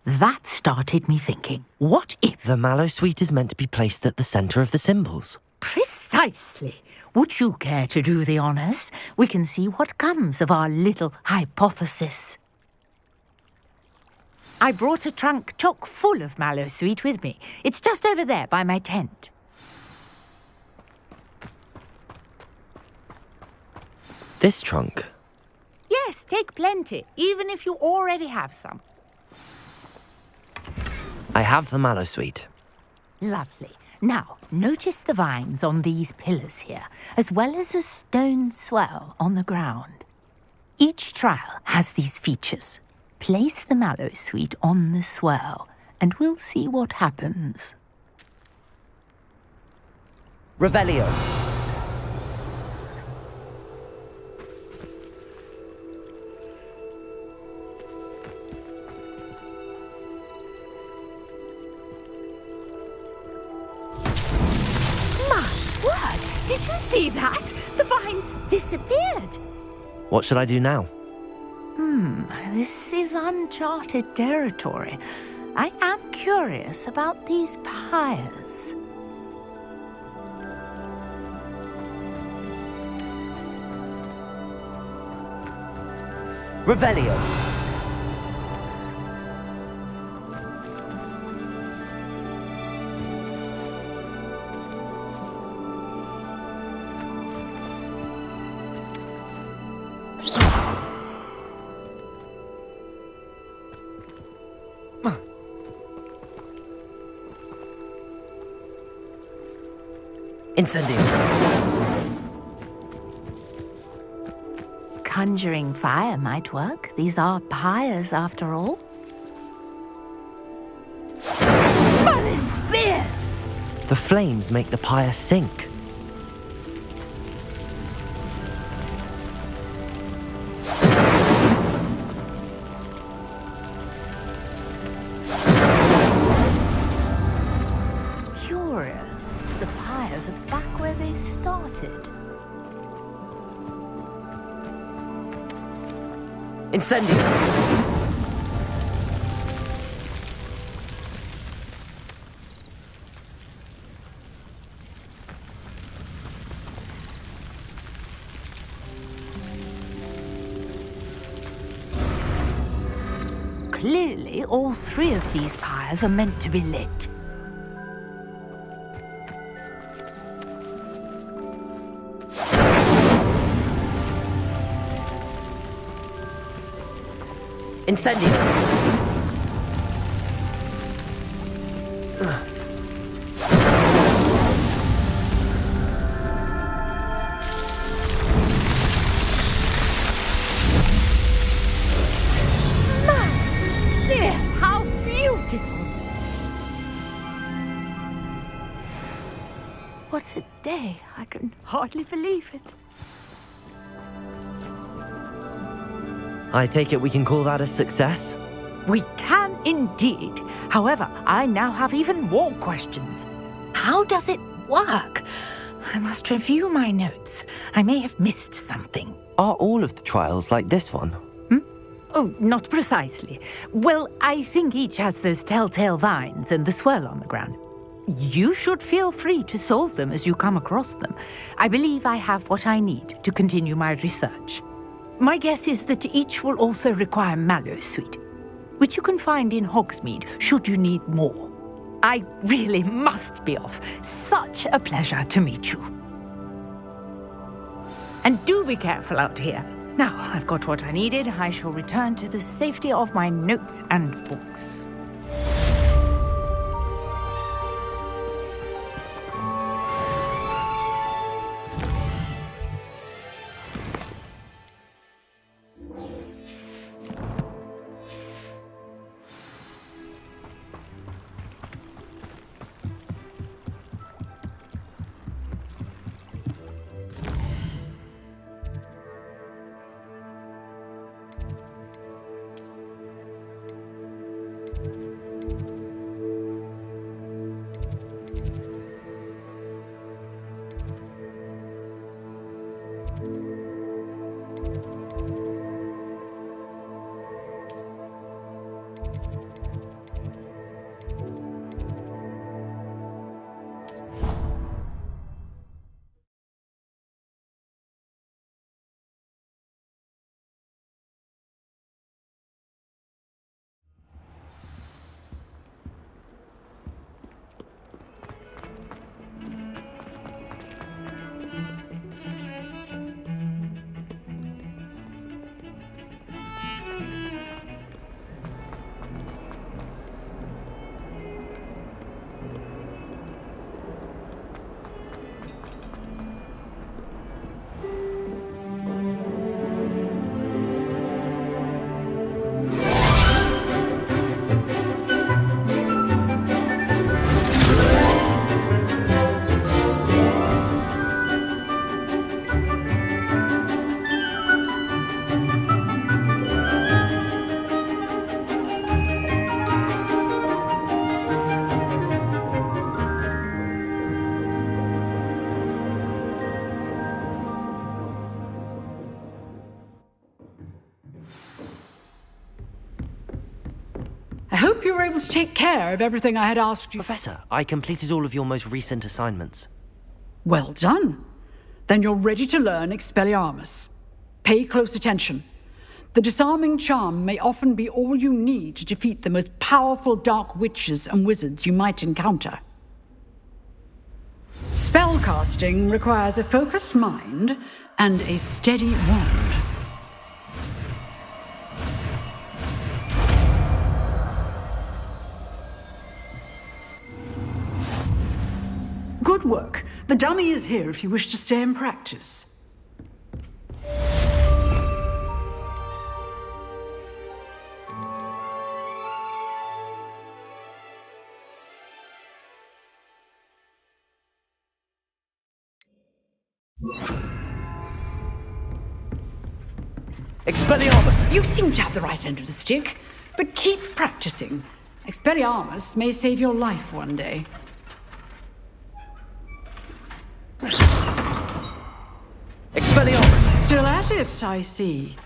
That started me thinking, what if... The Mallowsweet is meant to be placed at the centre of the symbols. Precisely. Would you care to do the honours? We can see what comes of our little hypothesis. I brought a trunk chock full of Mallowsweet with me. It's just over there by my tent. This trunk? Yes, take plenty, even if you already have some. I have the Mallowsweet. Lovely. Now, notice the vines on these pillars here, as well as a stone swell on the ground. Each trial has these features. Place the Mallowsweet on the swell, and we'll see what happens. Revelio. My word! Did you see that? The vines disappeared. What should I do now? This is uncharted territory. I am curious about these pyres. Revelio. Incendio. conjuring fire might work. These are pyres, after all. Mullins beard! The flames make the pyre sink. Curious. The pyres are back where they started. Incendio! Clearly, all three of these pyres are meant to be lit. Incendio! How beautiful! What a day! I can hardly believe it. I take it we can call that a success? We can indeed. However, I now have even more questions. How does it work? I must review my notes. I may have missed something. Are all of the trials like this one? Oh, not precisely. Well, I think each has those telltale vines and the swirl on the ground. You should feel free to solve them as you come across them. I believe I have what I need to continue my research. My guess is that each will also require mallow sweet, which you can find in Hogsmeade should you need more. I really must be off. Such a pleasure to meet you. And do be careful out here. Now I've got what I needed, I shall return to the safety of my notes and books. I hope you were able to take care of everything I had asked you. Professor, I completed all of your most recent assignments. Well done. Then you're ready to learn Expelliarmus. Pay close attention. The disarming charm may often be all you need to defeat the most powerful dark witches and wizards you might encounter. Spellcasting requires a focused mind and a steady wand. Good work. The dummy is here if you wish to stay and practice. Expelliarmus! You seem to have the right end of the stick, but keep practicing. Expelliarmus may save your life one day. Expelliarmus! Still at it, I see.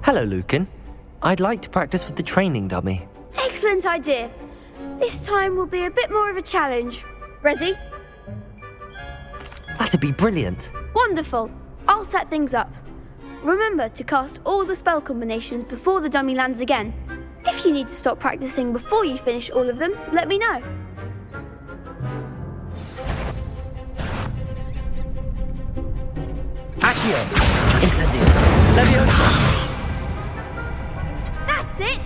Hello, Lucan. I'd like to practice with the training dummy. Excellent idea. This time will be a bit more of a challenge. Ready? That'd be brilliant. Wonderful. I'll set things up. Remember to cast all the spell combinations before the dummy lands again. If you need to stop practicing before you finish all of them, let me know. Accio! Incendio! Leviosa! That's it!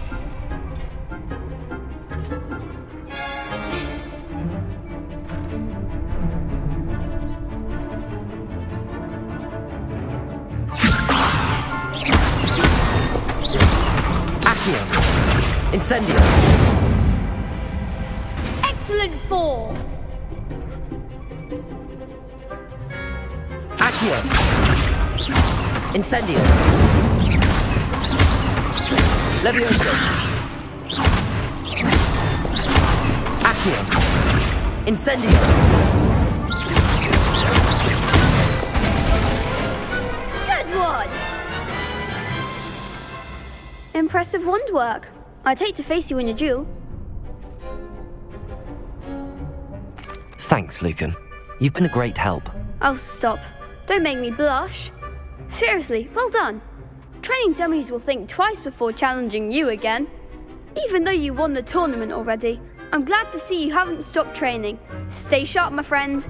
Accio! Incendio! Excellent form! Accio! Incendio! Leviosa! Accio! Incendio! Good one! Impressive wand work. I'd hate to face you in a duel. Thanks, Lucan. You've been a great help. Oh, stop. Don't make me blush. Seriously, well done. Training dummies will think twice before challenging you again. Even though you won the tournament already, I'm glad to see you haven't stopped training. Stay sharp, my friend.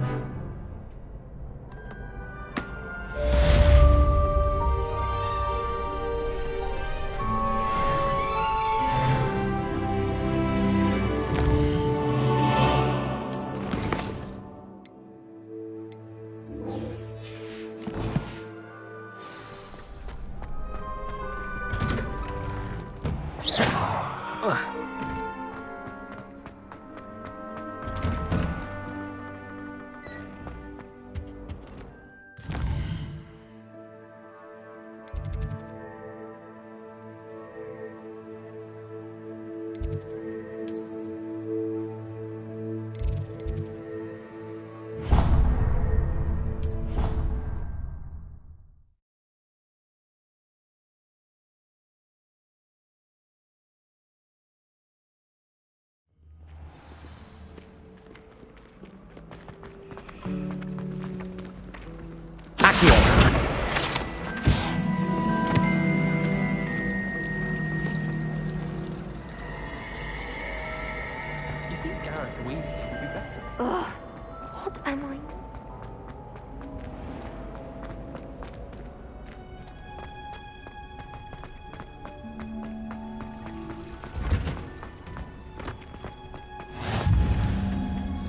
Ugh, what am I?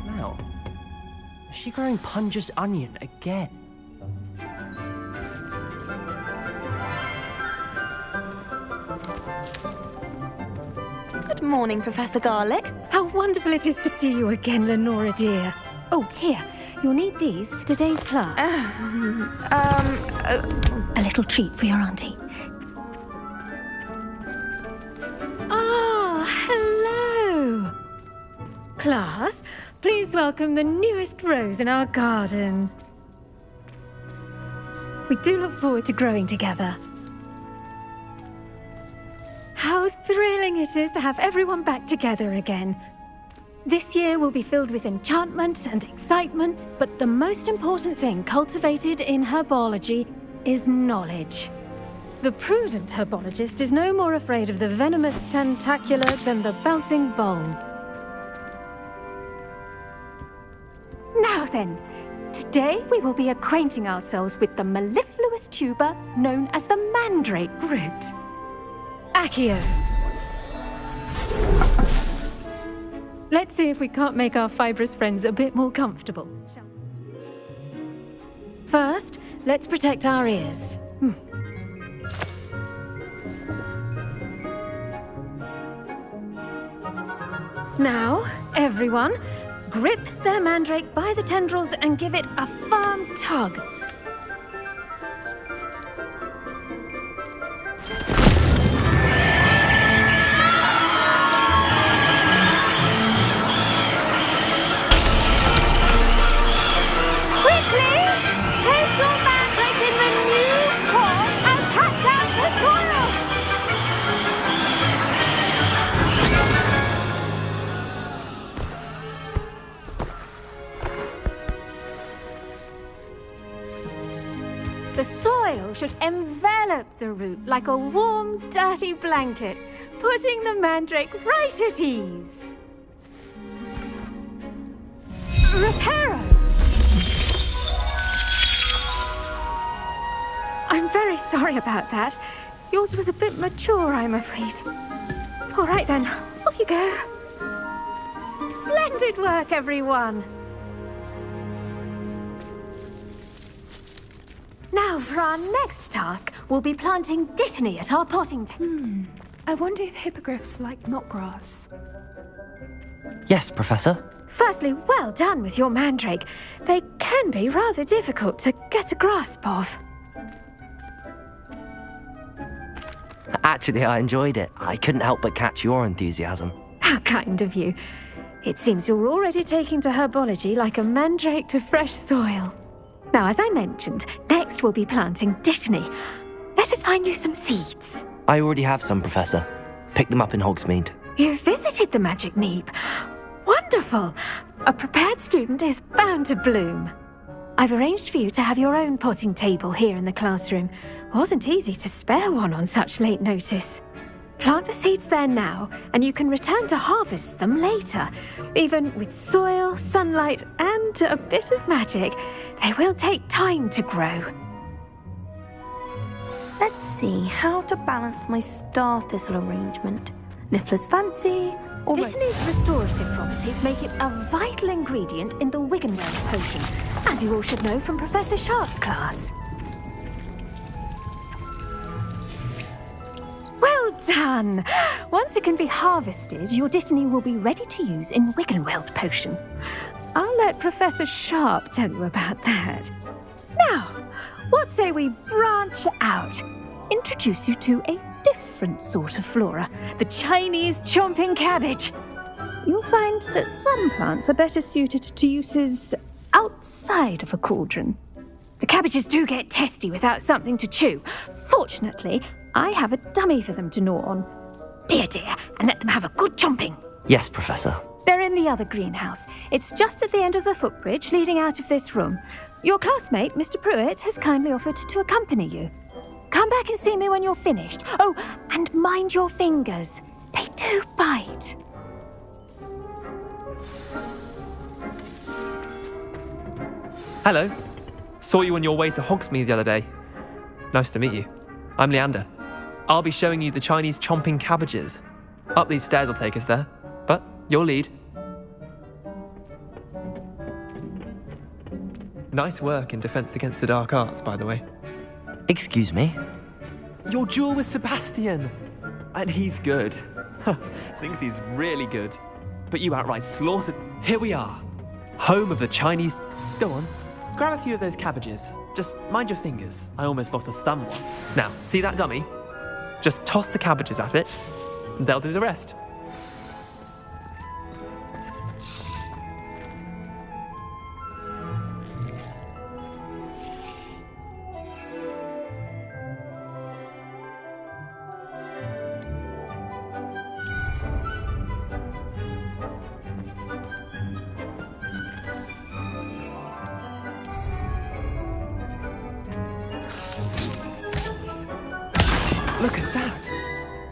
Smell. Is she growing Punja's onion again? Good morning, Professor Garlic. How wonderful it is to see you again, Lenora dear. Oh, here, you'll need these for today's class. A little treat for your auntie. class, please welcome the newest rose in our garden. We do look forward to growing together. How thrilling it is to have everyone back together again. This year will be filled with enchantment and excitement, but the most important thing cultivated in herbology is knowledge. The prudent herbologist is no more afraid of the venomous tentacula than the bouncing bulb. Now then, today we will be acquainting ourselves with the mellifluous tuber known as the mandrake root. Accio. Let's see if we can't make our fibrous friends a bit more comfortable. First, let's protect our ears. Now, everyone, grip their mandrake by the tendrils and give it a firm tug. Quickly, place your mandrake in the new pot and cut down the soil. The soil should envelop the root like a warm, dirty blanket, putting the mandrake right at ease. Reparo! I'm very sorry about that. Yours was a bit mature, I'm afraid. All right then, off you go. Splendid work, everyone! Now, for our next task, we'll be planting dittany at our potting table. I wonder if hippogriffs like knotgrass. Yes, Professor. Firstly, well done with your mandrake. They can be rather difficult to get a grasp of. Actually, I enjoyed it. I couldn't help but catch your enthusiasm. How kind of you. It seems you're already taking to herbology like a mandrake to fresh soil. Now, as I mentioned, next we'll be planting dittany. Let us find you some seeds. I already have some, Professor. Picked them up in Hogsmeade. You visited the Magic Neep. Wonderful! A prepared student is bound to bloom. I've arranged for you to have your own potting table here in the classroom. Wasn't easy to spare one on such late notice. Plant the seeds there now, and you can return to harvest them later. Even with soil, sunlight, and a bit of magic, they will take time to grow. Let's see how to balance my star thistle arrangement. Niffler's fancy, or... Dittany's restorative properties make it a vital ingredient in the Wiggenweld potion, as you all should know from Professor Sharp's class. Well done! Once it can be harvested, your dittany will be ready to use in Wiggenweld potion. I'll let Professor Sharp tell you about that. Now, what say we branch out? Introduce you to a different sort of flora, the Chinese chomping cabbage. You'll find that some plants are better suited to uses outside of a cauldron. The cabbages do get testy without something to chew. Fortunately, I have a dummy for them to gnaw on. Be a dear and let them have a good chomping. Yes, Professor. They're in the other greenhouse. It's just at the end of the footbridge leading out of this room. Your classmate, Mr. Pruitt, has kindly offered to accompany you. Come back and see me when you're finished. Oh, and mind your fingers. They do bite. Hello. Saw you on your way to Hogsmeade the other day. Nice to meet you. I'm Leander. I'll be showing you the Chinese chomping cabbages. Up these stairs will take us there, but you'll lead. Nice work in Defense Against the Dark Arts, by the way. Excuse me? Your duel with Sebastian! And he's good. Thinks he's really good. But you outright slaughtered. Here we are. Home of the Chinese... Go on. Grab a few of those cabbages. Just mind your fingers. I almost lost a thumb one. Now, see that dummy? Just toss the cabbages at it, and they'll do the rest.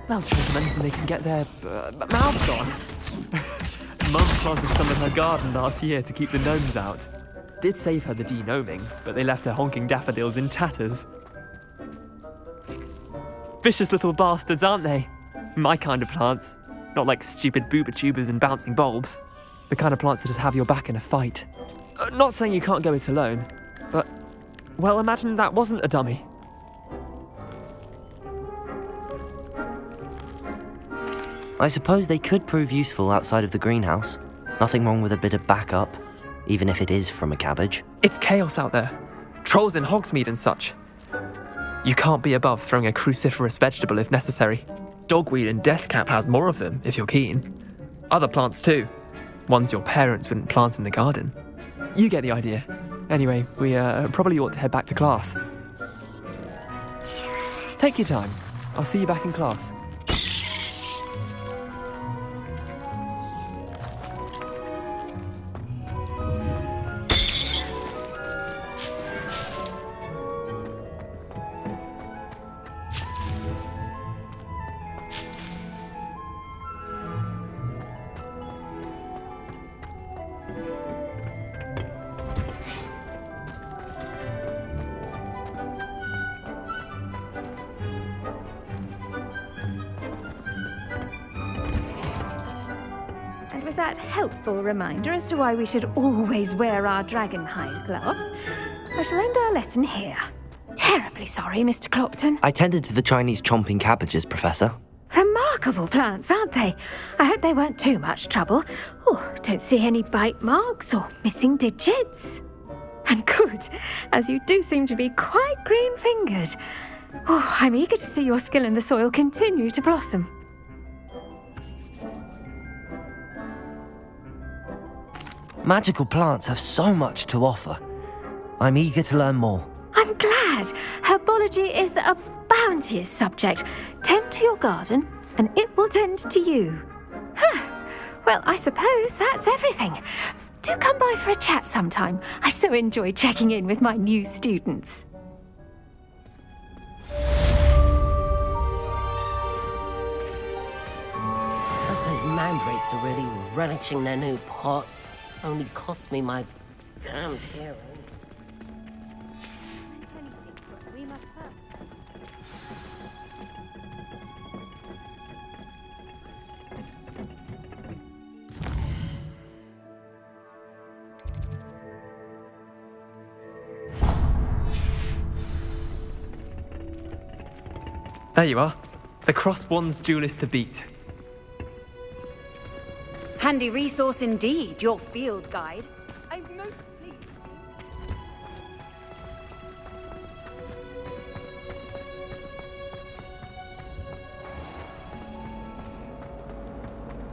They'll trade them anything they can get their mouths on. Mum planted some in her garden last year to keep the gnomes out. Did save her the de-gnoming, but they left her honking daffodils in tatters. Vicious little bastards, aren't they? My kind of plants. Not like stupid booba tubers and bouncing bulbs. The kind of plants that'd have your back in a fight. Not saying you can't go it alone, but, well, imagine that wasn't a dummy. I suppose they could prove useful outside of the greenhouse. Nothing wrong with a bit of backup, even if it is from a cabbage. It's chaos out there. Trolls in Hogsmeade and such. You can't be above throwing a cruciferous vegetable if necessary. Dogweed and deathcap has more of them, if you're keen. Other plants too. Ones your parents wouldn't plant in the garden. You get the idea. Anyway, we probably ought to head back to class. Take your time. I'll see you back in class. With that helpful reminder as to why we should always wear our dragon hide gloves, I shall end our lesson here. Terribly sorry, Mr. Clopton. I tended to the Chinese chomping cabbages, Professor. Remarkable plants, aren't they? I hope they weren't too much trouble. Oh, don't see any bite marks or missing digits. And good, as you do seem to be quite green-fingered. Oh, I'm eager to see your skill in the soil continue to blossom. Magical plants have so much to offer. I'm eager to learn more. I'm glad. Herbology is a bounteous subject. Tend to your garden, and it will tend to you. Well, I suppose that's everything. Do come by for a chat sometime. I so enjoy checking in with my new students. Those mandrakes are really relishing their new pots. Only cost me my damned hearing. There you are. The Cross Wands duelist to beat. Handy resource indeed, your field guide. I'm most pleased.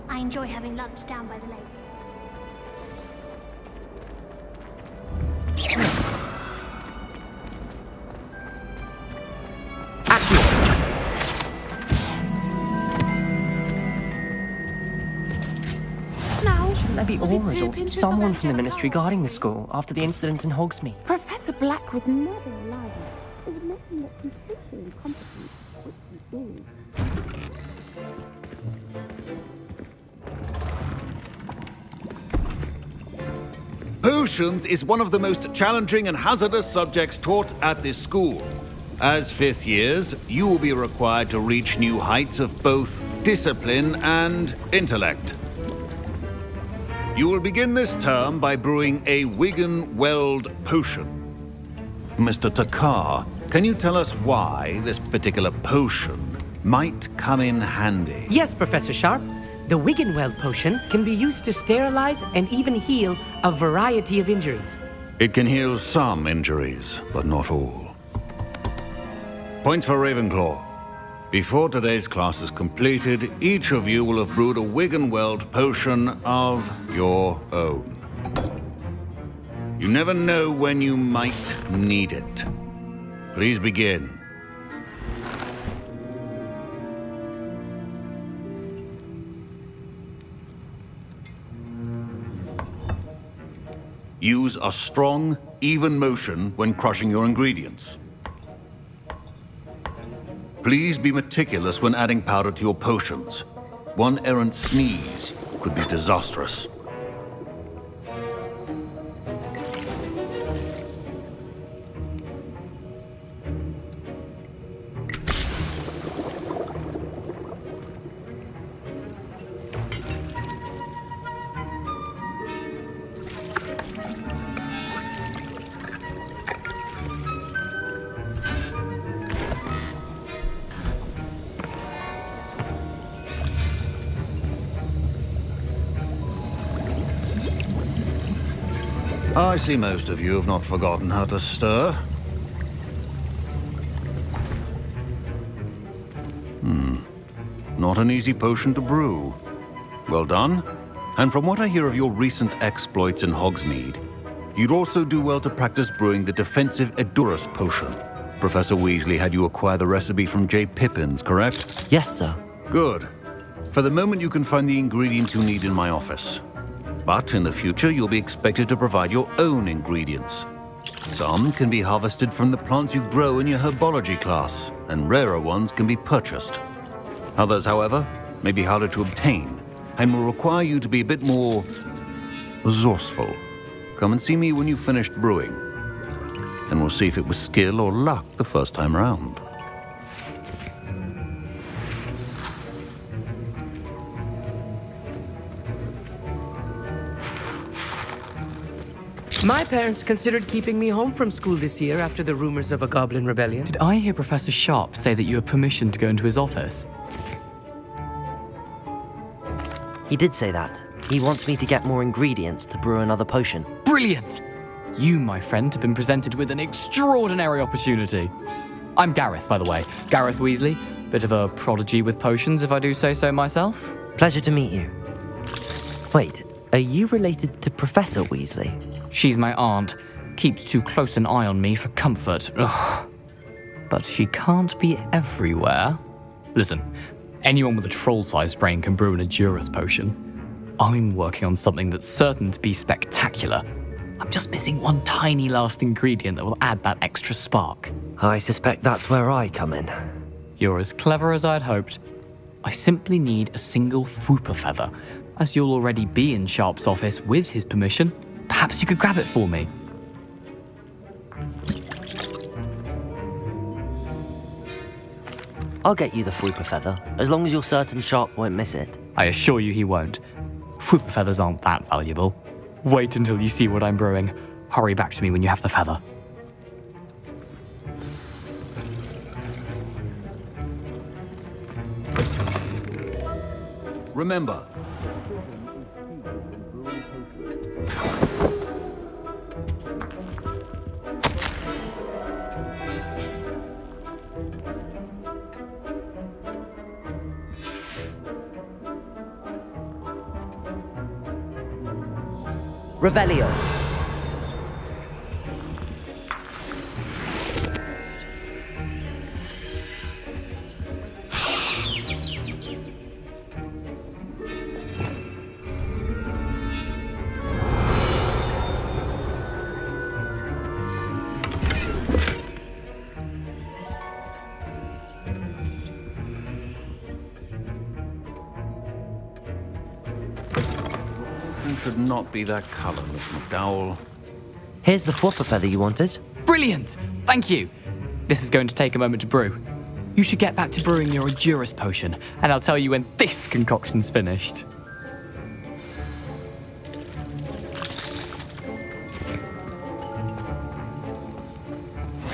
I enjoy having lunch down by the lake. There be Aura's or someone from the Ministry guarding the school after the incident in Hogsmeade. Professor Black would never allow that. It would make him look completely incompetent, which he is. Potions is one of the most challenging and hazardous subjects taught at this school. As fifth years, you will be required to reach new heights of both discipline and intellect. You will begin this term by brewing a Wigan-Weld potion. Mr. Takar, can you tell us why this particular potion might come in handy? Yes, Professor Sharp. The Wigan-Weld potion can be used to sterilize and even heal a variety of injuries. It can heal some injuries, but not all. Points for Ravenclaw. Before today's class is completed, each of you will have brewed a Wigan-Weld potion of your own. You never know when you might need it. Please begin. Use a strong, even motion when crushing your ingredients. Please be meticulous when adding powder to your potions. One errant sneeze could be disastrous. I see most of you have not forgotten how to stir. Not an easy potion to brew. Well done. And from what I hear of your recent exploits in Hogsmeade, you'd also do well to practice brewing the defensive Edurus potion. Professor Weasley had you acquire the recipe from J. Pippins, correct? Yes, sir. Good. For the moment, you can find the ingredients you need in my office. But in the future, you'll be expected to provide your own ingredients. Some can be harvested from the plants you grow in your herbology class, and rarer ones can be purchased. Others, however, may be harder to obtain, and will require you to be a bit more resourceful. Come and see me when you've finished brewing, and we'll see if it was skill or luck the first time round. My parents considered keeping me home from school this year after the rumors of a goblin rebellion. Did I hear Professor Sharp say that you have permission to go into his office? He did say that. He wants me to get more ingredients to brew another potion. Brilliant! You, my friend, have been presented with an extraordinary opportunity. I'm Gareth, by the way. Gareth Weasley. Bit of a prodigy with potions, if I do say so myself. Pleasure to meet you. Wait, are you related to Professor Weasley? She's my aunt. Keeps too close an eye on me for comfort. Ugh. But she can't be everywhere. Listen, anyone with a troll-sized brain can brew an Edurus potion. I'm working on something that's certain to be spectacular. I'm just missing one tiny last ingredient that will add that extra spark. I suspect that's where I come in. You're as clever as I'd hoped. I simply need a single Whooper feather. As you'll already be in Sharp's office with his permission, perhaps you could grab it for me. I'll get you the Whooper feather, as long as you're certain Sharp won't miss it. I assure you he won't. Whooper feathers aren't that valuable. Wait until you see what I'm brewing. Hurry back to me when you have the feather. Remember, Revelio. should not be that color, Miss McDowell. Here's the Whooper feather you wanted. Brilliant! Thank you. This is going to take a moment to brew. You should get back to brewing your Edurus potion, and I'll tell you when this concoction's finished.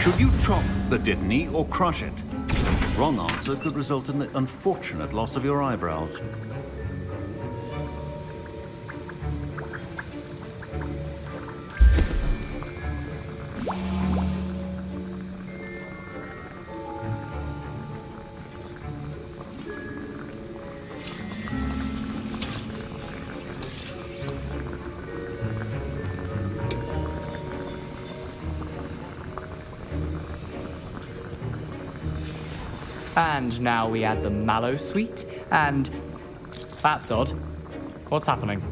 Should you chop the Dittany or crush it? Wrong answer could result in the unfortunate loss of your eyebrows. And now we add the mallow sweet, and... That's odd. What's happening?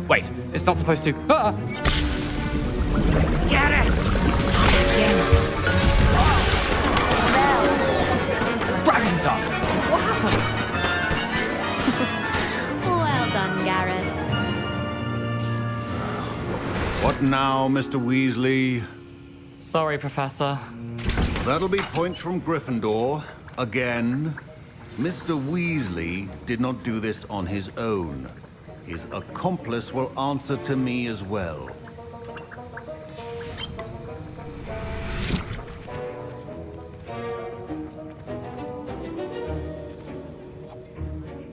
Wait, it's not supposed to... Ah! Get it! Now, Mr. Weasley. Sorry, Professor. That'll be points from Gryffindor. Again. Mr. Weasley did not do this on his own. His accomplice will answer to me as well.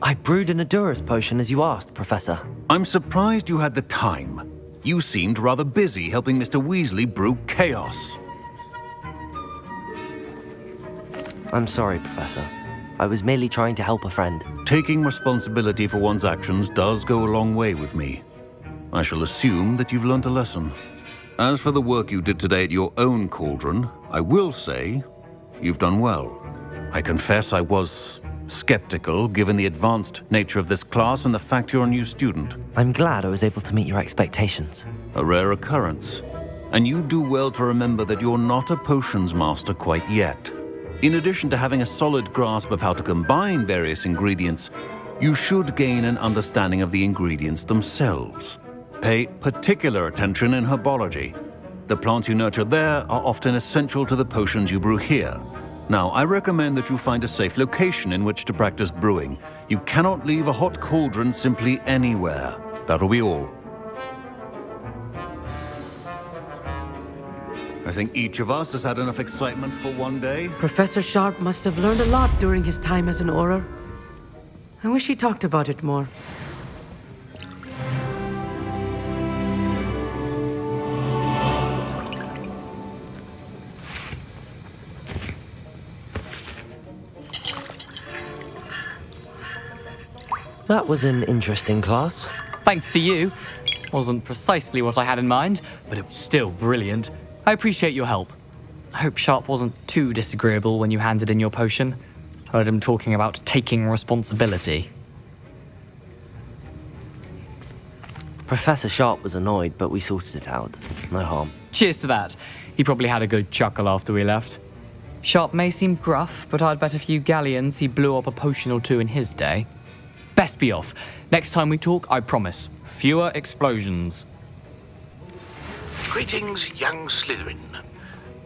I brewed an Adurus potion as you asked, Professor. I'm surprised you had the time. You seemed rather busy helping Mr. Weasley brew chaos. I'm sorry, Professor. I was merely trying to help a friend. Taking responsibility for one's actions does go a long way with me. I shall assume that you've learnt a lesson. As for the work you did today at your own cauldron, I will say you've done well. I confess I was skeptical, given the advanced nature of this class and the fact you're a new student. I'm glad I was able to meet your expectations. A rare occurrence. And you do well to remember that you're not a potions master quite yet. In addition to having a solid grasp of how to combine various ingredients, you should gain an understanding of the ingredients themselves. Pay particular attention in herbology. The plants you nurture there are often essential to the potions you brew here. Now, I recommend that you find a safe location in which to practice brewing. You cannot leave a hot cauldron simply anywhere. That'll be all. I think each of us has had enough excitement for one day. Professor Sharp must have learned a lot during his time as an Auror. I wish he talked about it more. That was an interesting class. Thanks to you. Wasn't precisely what I had in mind, but it was still brilliant. I appreciate your help. I hope Sharp wasn't too disagreeable when you handed in your potion. Heard him talking about taking responsibility. Professor Sharp was annoyed, but we sorted it out. No harm. Cheers to that. He probably had a good chuckle after we left. Sharp may seem gruff, but I'd bet a few galleons he blew up a potion or two in his day. Best be off. Next time we talk, I promise, fewer explosions. Greetings, young Slytherin.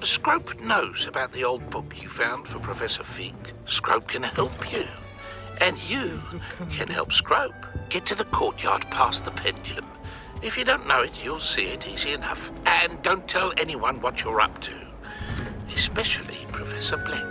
Scrope knows about the old book you found for Professor Fig. Scrope can help you. And you can help Scrope get to the courtyard past the pendulum. If you don't know it, you'll see it easy enough. And don't tell anyone what you're up to. Especially Professor Black.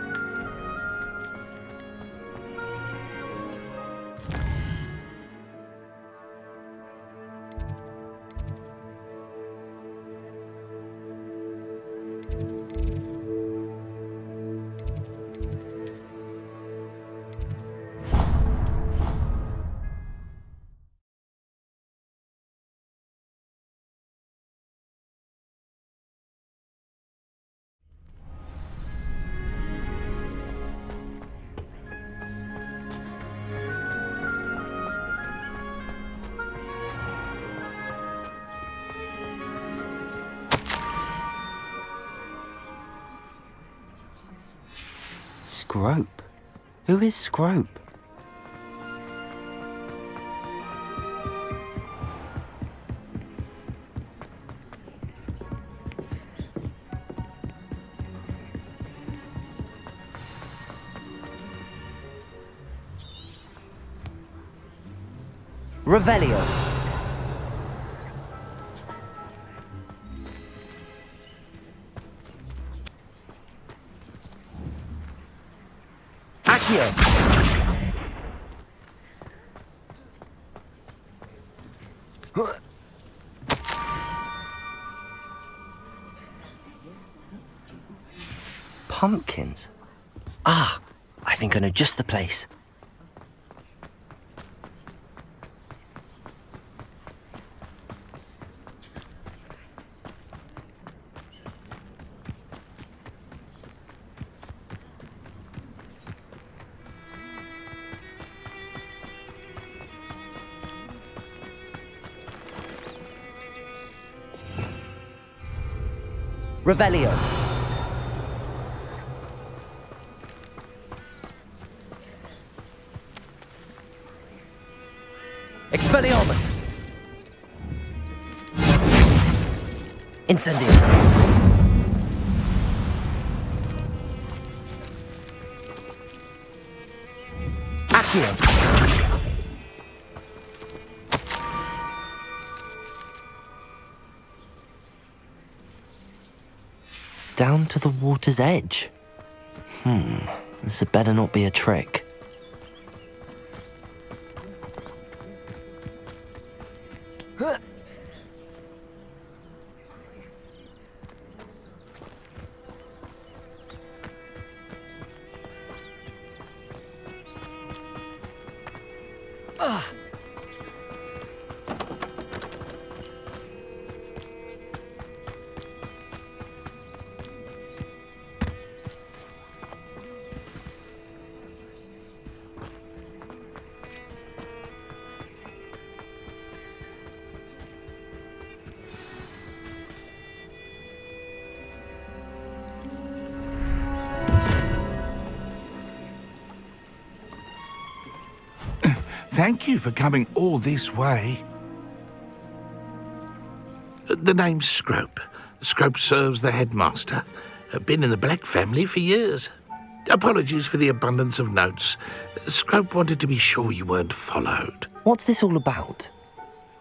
Scrope? Who is Scrope? Revelio. Accio. Pumpkins. Ah, I think I know just the place. Revelio. Expelliarmus. Incendio. Accio. Down to the water's edge. This had better not be a trick. Thank you for coming all this way. The name's Scrope. Scrope serves the headmaster. Been in the Black family for years. Apologies for the abundance of notes. Scrope wanted to be sure you weren't followed. What's this all about?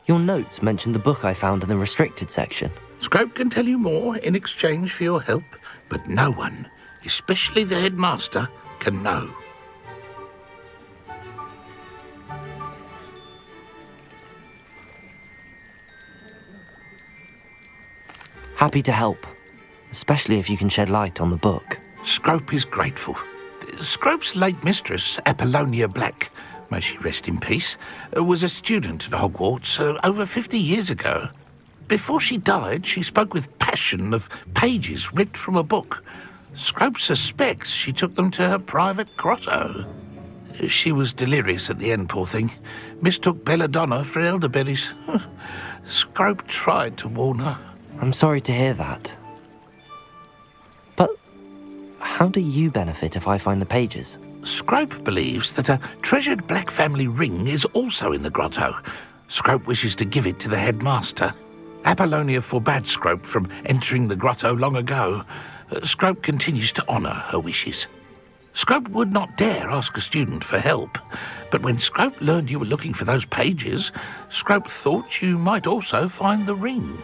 Your notes mentioned the book I found in the restricted section. Scrope can tell you more in exchange for your help, but no one, especially the headmaster, can know. Happy to help, especially if you can shed light on the book. Scrope is grateful. Scrope's late mistress, Apollonia Black, may she rest in peace, was a student at Hogwarts over 50 years ago. Before she died, she spoke with passion of pages ripped from a book. Scrope suspects she took them to her private grotto. She was delirious at the end, poor thing. Mistook belladonna for elderberries. Scrope tried to warn her. I'm sorry to hear that. But how do you benefit if I find the pages? Scrope believes that a treasured Black family ring is also in the grotto. Scrope wishes to give it to the headmaster. Apollonia forbade Scrope from entering the grotto long ago. Scrope continues to honour her wishes. Scrope would not dare ask a student for help, but when Scrope learned you were looking for those pages, Scrope thought you might also find the ring.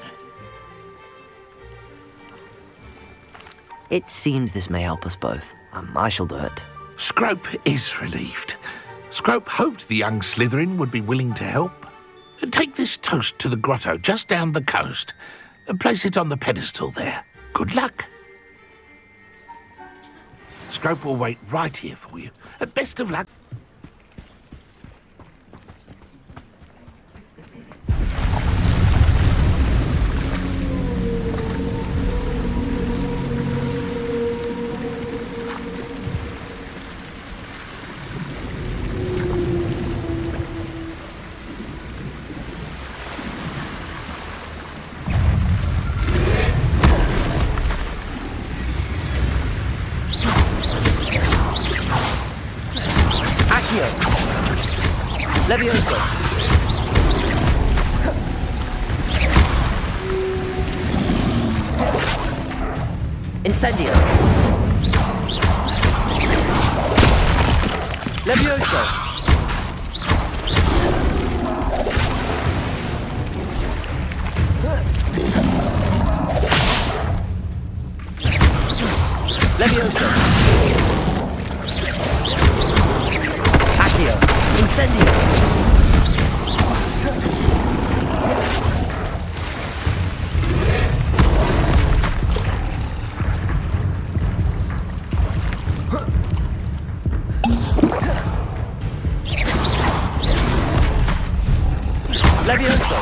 It seems this may help us both. I shall do it. Scrope is relieved. Scrope hoped the young Slytherin would be willing to help. Take this toast to the grotto just down the coast. Place it on the pedestal there. Good luck. Scrope will wait right here for you. Best of luck. Levioso. Incendio. Levioso. Levioso. Accio. Incendio. Levioso.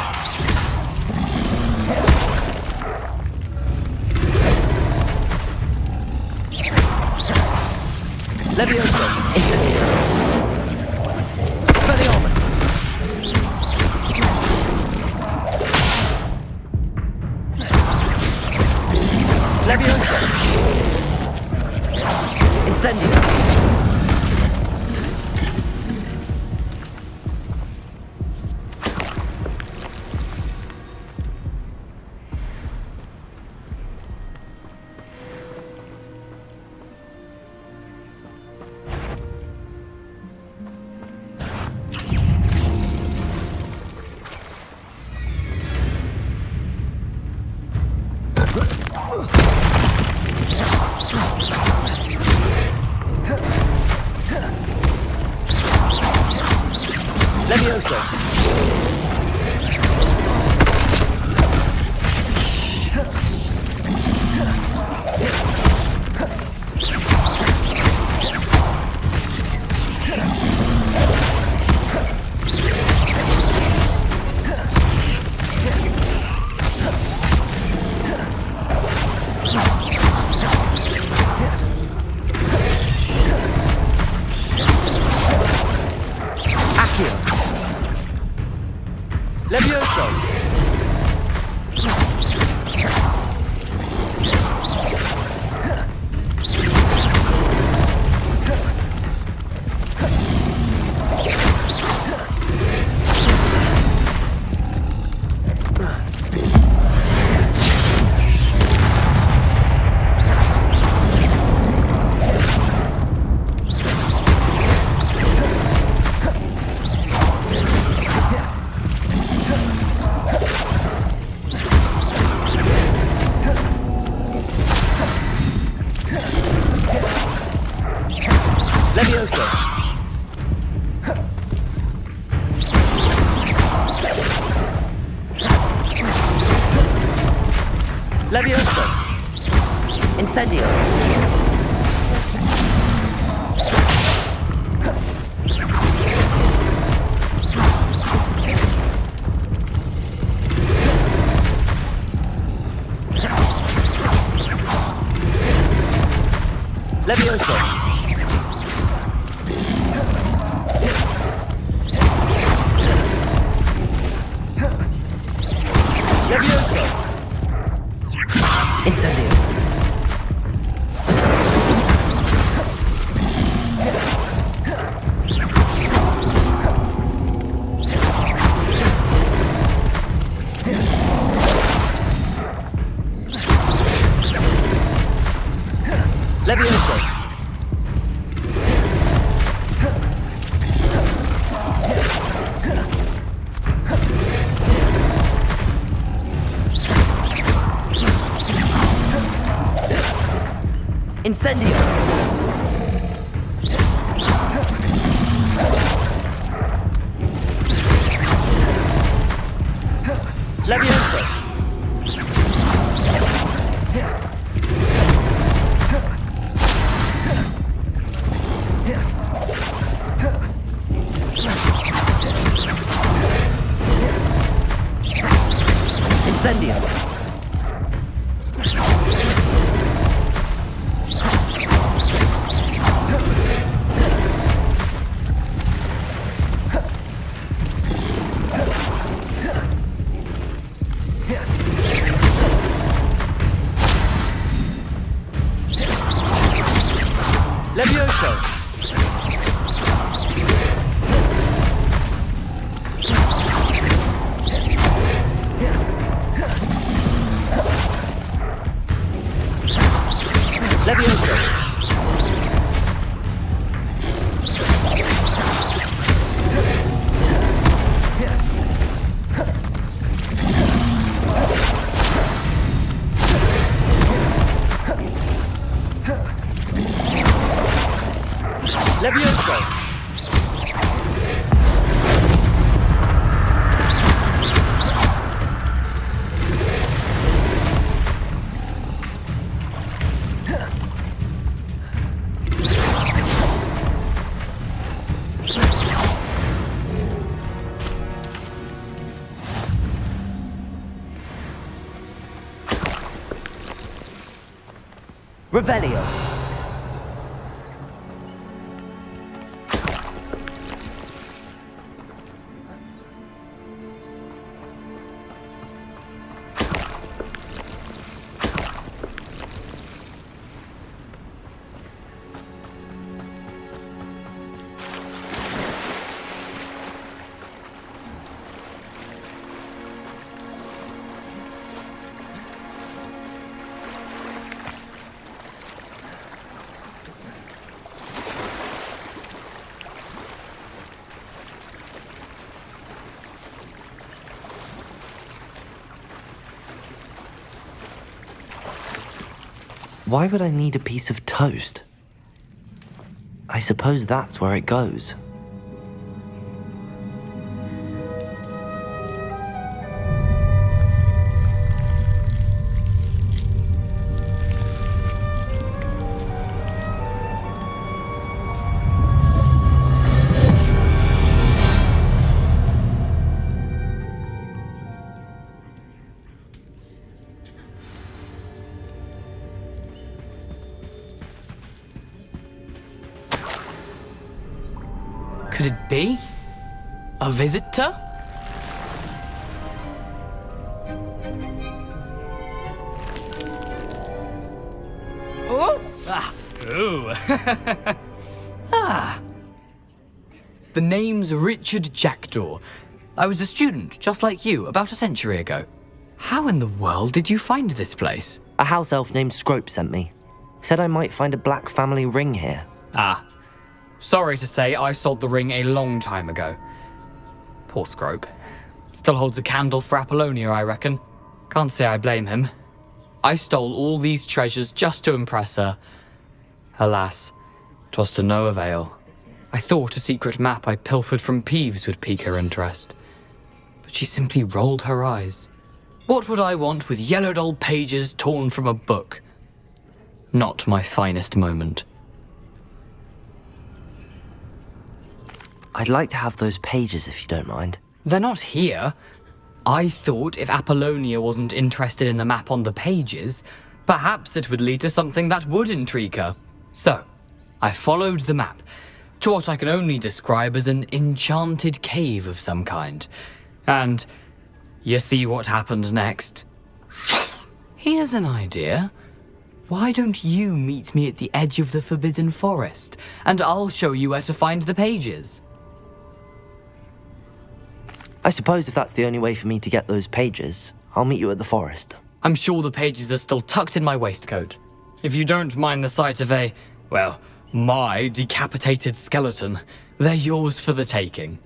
Levioso. Incendio. Expelliarmus. Levioso. Incendio. Levioso! Levioso! Levioso! Levioso! Incendio! Levioso! Levioso! Incendio! Levioso! Incendio! Levioso! Incendio! Levioso! Levioso! Levioso! Revelio! Why would I need a piece of toast? I suppose that's where it goes. be? A visitor? Oh! Ah! Ooh! Ah! The name's Richard Jackdaw. I was a student, just like you, about a century ago. How in the world did you find this place? A house elf named Scrope sent me. Said I might find a black family ring here. Ah. Sorry to say, I sold the ring a long time ago. Poor Scrope. Still holds a candle for Apollonia, I reckon. Can't say I blame him. I stole all these treasures just to impress her. Alas, 'twas to no avail. I thought a secret map I pilfered from Peeves would pique her interest. But she simply rolled her eyes. What would I want with yellowed old pages torn from a book? Not my finest moment. I'd like to have those pages if you don't mind. They're not here. I thought if Apollonia wasn't interested in the map on the pages, perhaps it would lead to something that would intrigue her. So, I followed the map to what I can only describe as an enchanted cave of some kind. And you see what happened next? Here's an idea. Why don't you meet me at the edge of the Forbidden Forest, and I'll show you where to find the pages? I suppose if that's the only way for me to get those pages, I'll meet you at the forest. I'm sure the pages are still tucked in my waistcoat. If you don't mind the sight of my decapitated skeleton, they're yours for the taking.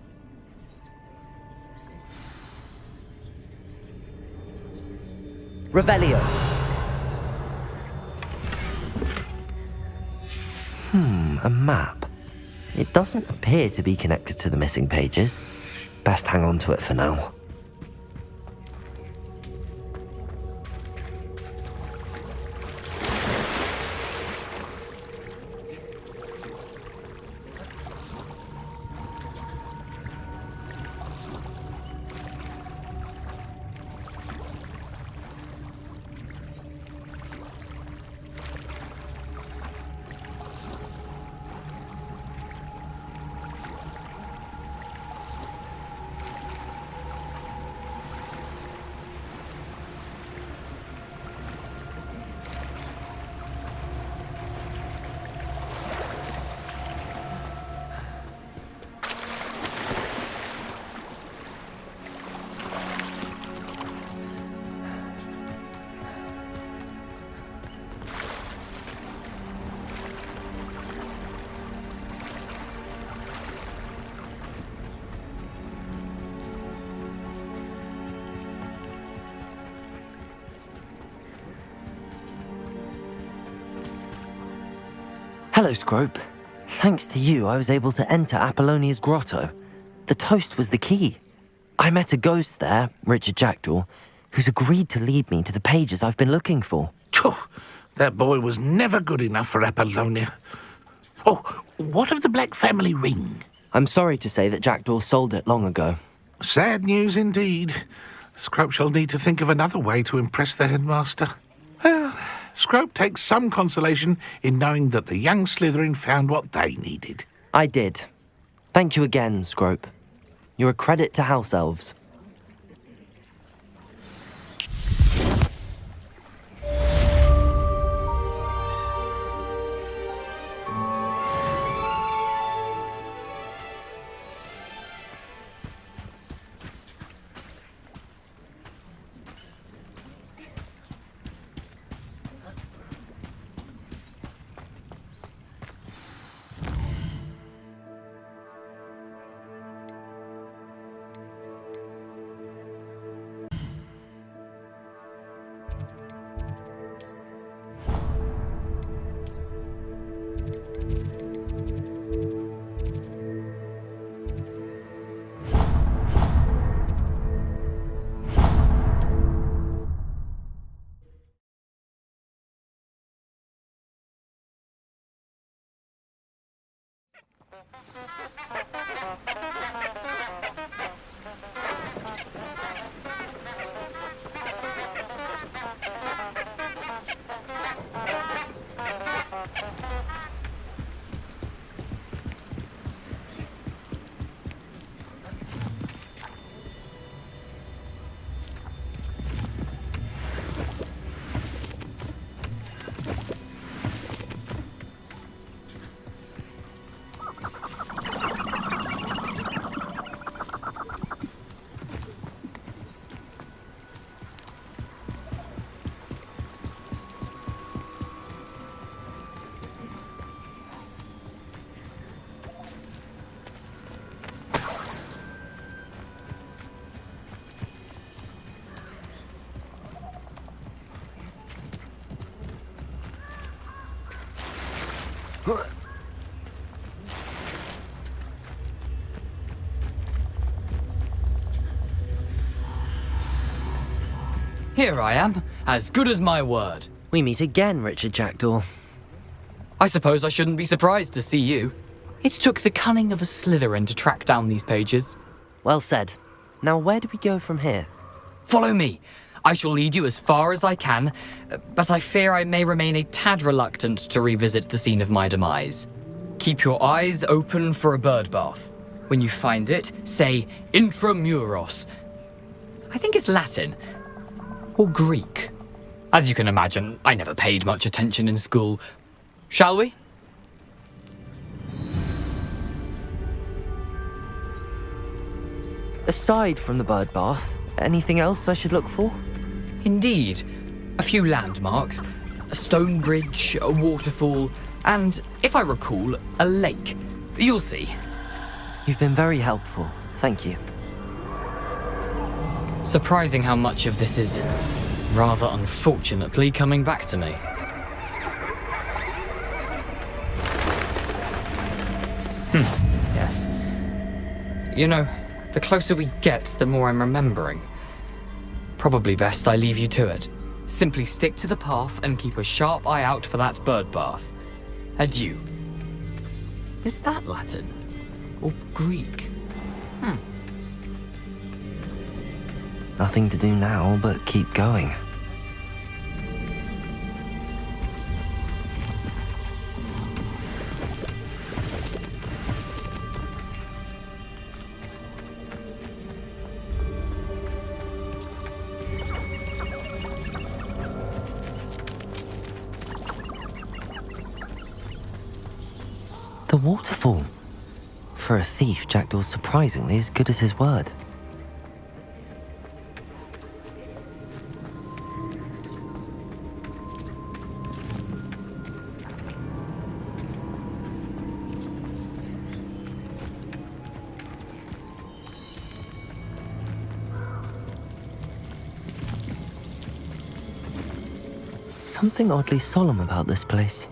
Revelio. A map. It doesn't appear to be connected to the missing pages. Best hang on to it for now. Hello, Scrope. Thanks to you, I was able to enter Apollonia's grotto. The toast was the key. I met a ghost there, Richard Jackdaw, who's agreed to lead me to the pages I've been looking for. That boy was never good enough for Apollonia. Oh, what of the Black family ring? I'm sorry to say that Jackdaw sold it long ago. Sad news indeed. Scrope shall need to think of another way to impress the headmaster. Well, Scrope takes some consolation in knowing that the young Slytherin found what they needed. I did. Thank you again, Scrope. You're a credit to House Elves. here I am, as good as my word. We meet again, Richard Jackdaw. I suppose I shouldn't be surprised to see you. It took the cunning of a Slytherin to track down these pages. Well said. Now where do we go from here? Follow me. I shall lead you as far as I can, but I fear I may remain a tad reluctant to revisit the scene of my demise. Keep your eyes open for a bird bath. When you find it, say intramuros. I think it's Latin. Or Greek. As you can imagine, I never paid much attention in school. Shall we? Aside from the bird bath, anything else I should look for? Indeed. A few landmarks, a stone bridge, a waterfall, and, if I recall, a lake. You'll see. You've been very helpful. Thank you. Surprising how much of this is, rather unfortunately, coming back to me. Yes. You know, the closer we get, the more I'm remembering. Probably best I leave you to it. Simply stick to the path and keep a sharp eye out for that bird bath. Adieu. Is that Latin? Or Greek? Nothing to do now but keep going. The waterfall. For a thief, Jackdaw's surprisingly as good as his word. Something oddly solemn about this place.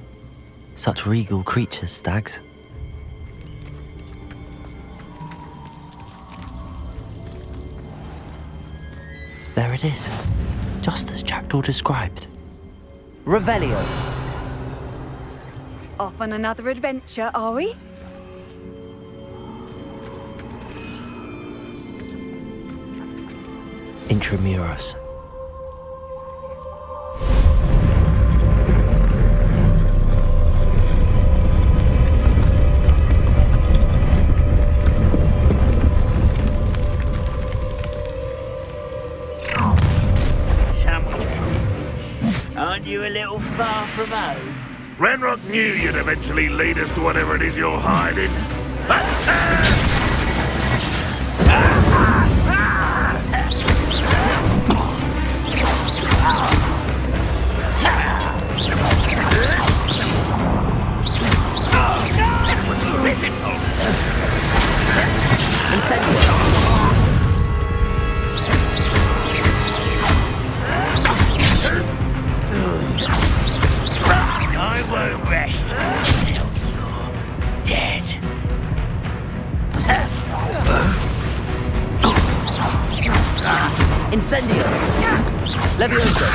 Such regal creatures, stags. There it is, just as Jackdaw described. Revelio. Off on another adventure, are we? Intramuros. Aren't you a little far from home? Ranrock knew you'd eventually lead us to whatever it is you're hiding. That was pitiful. I won't rest until you're dead. Incendio! Levioso!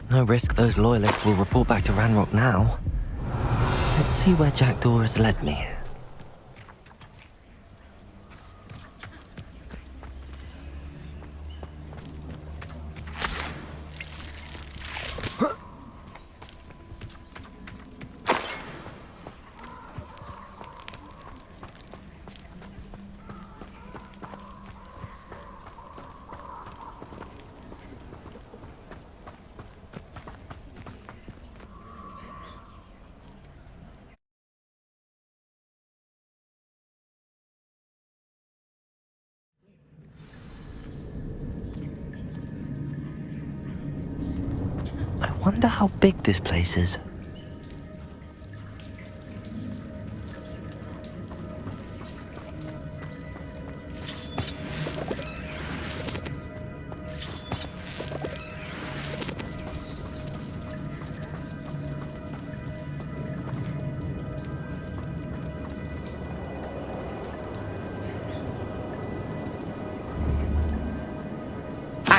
No risk those loyalists will report back to Ranrock now. Let's see where Jackdaw has led me. I wonder how big this place is.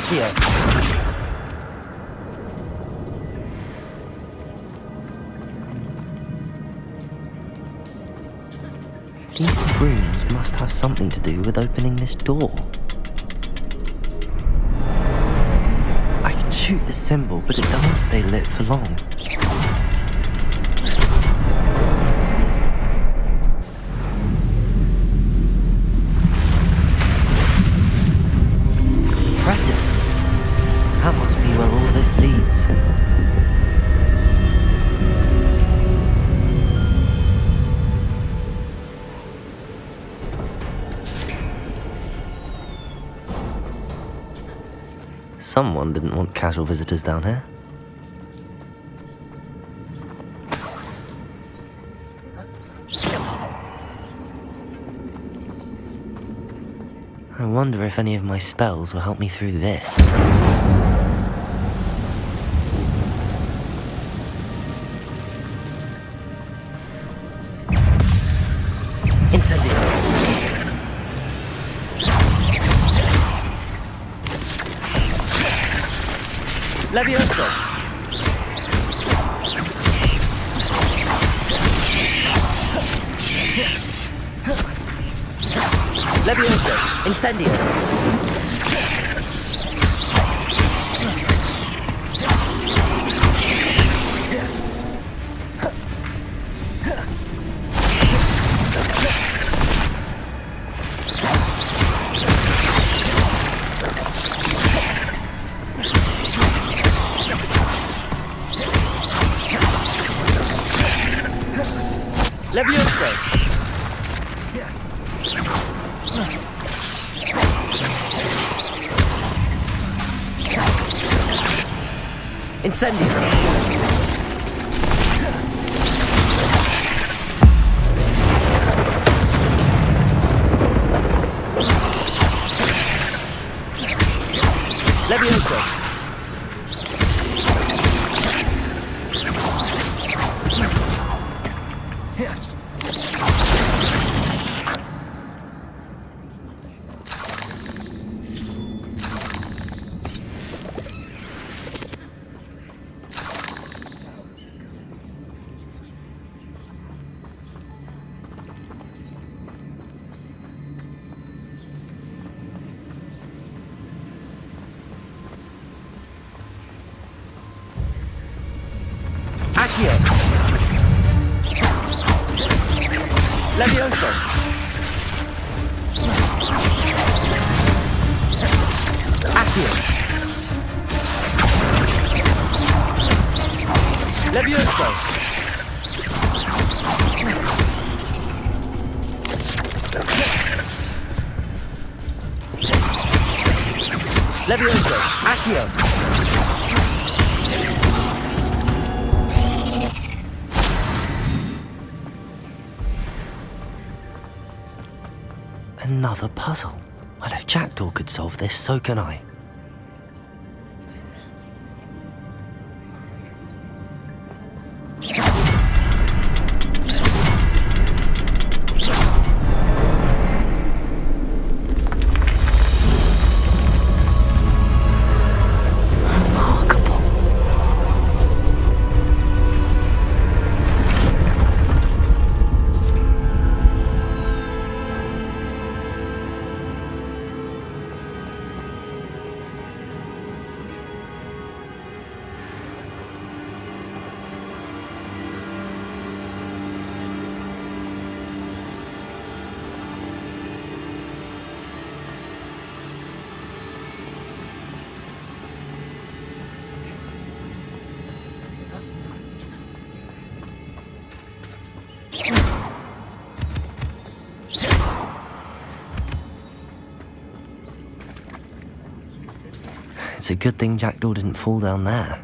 Accio! These runes must have something to do with opening this door. I can shoot the symbol, but it doesn't stay lit for long. Impressive. That must be where all this leads. Someone didn't want casual visitors down here. I wonder if any of my spells will help me through this. Incendio! Levioso! Levioso! Incendio! Levioso! Incendio! Levioso! Accio! Levioso! Accio! Levioso! Levioso! Accio! Another puzzle. Well, if Jackdaw could solve this, so can I. It's a good thing Jackdaw didn't fall down there.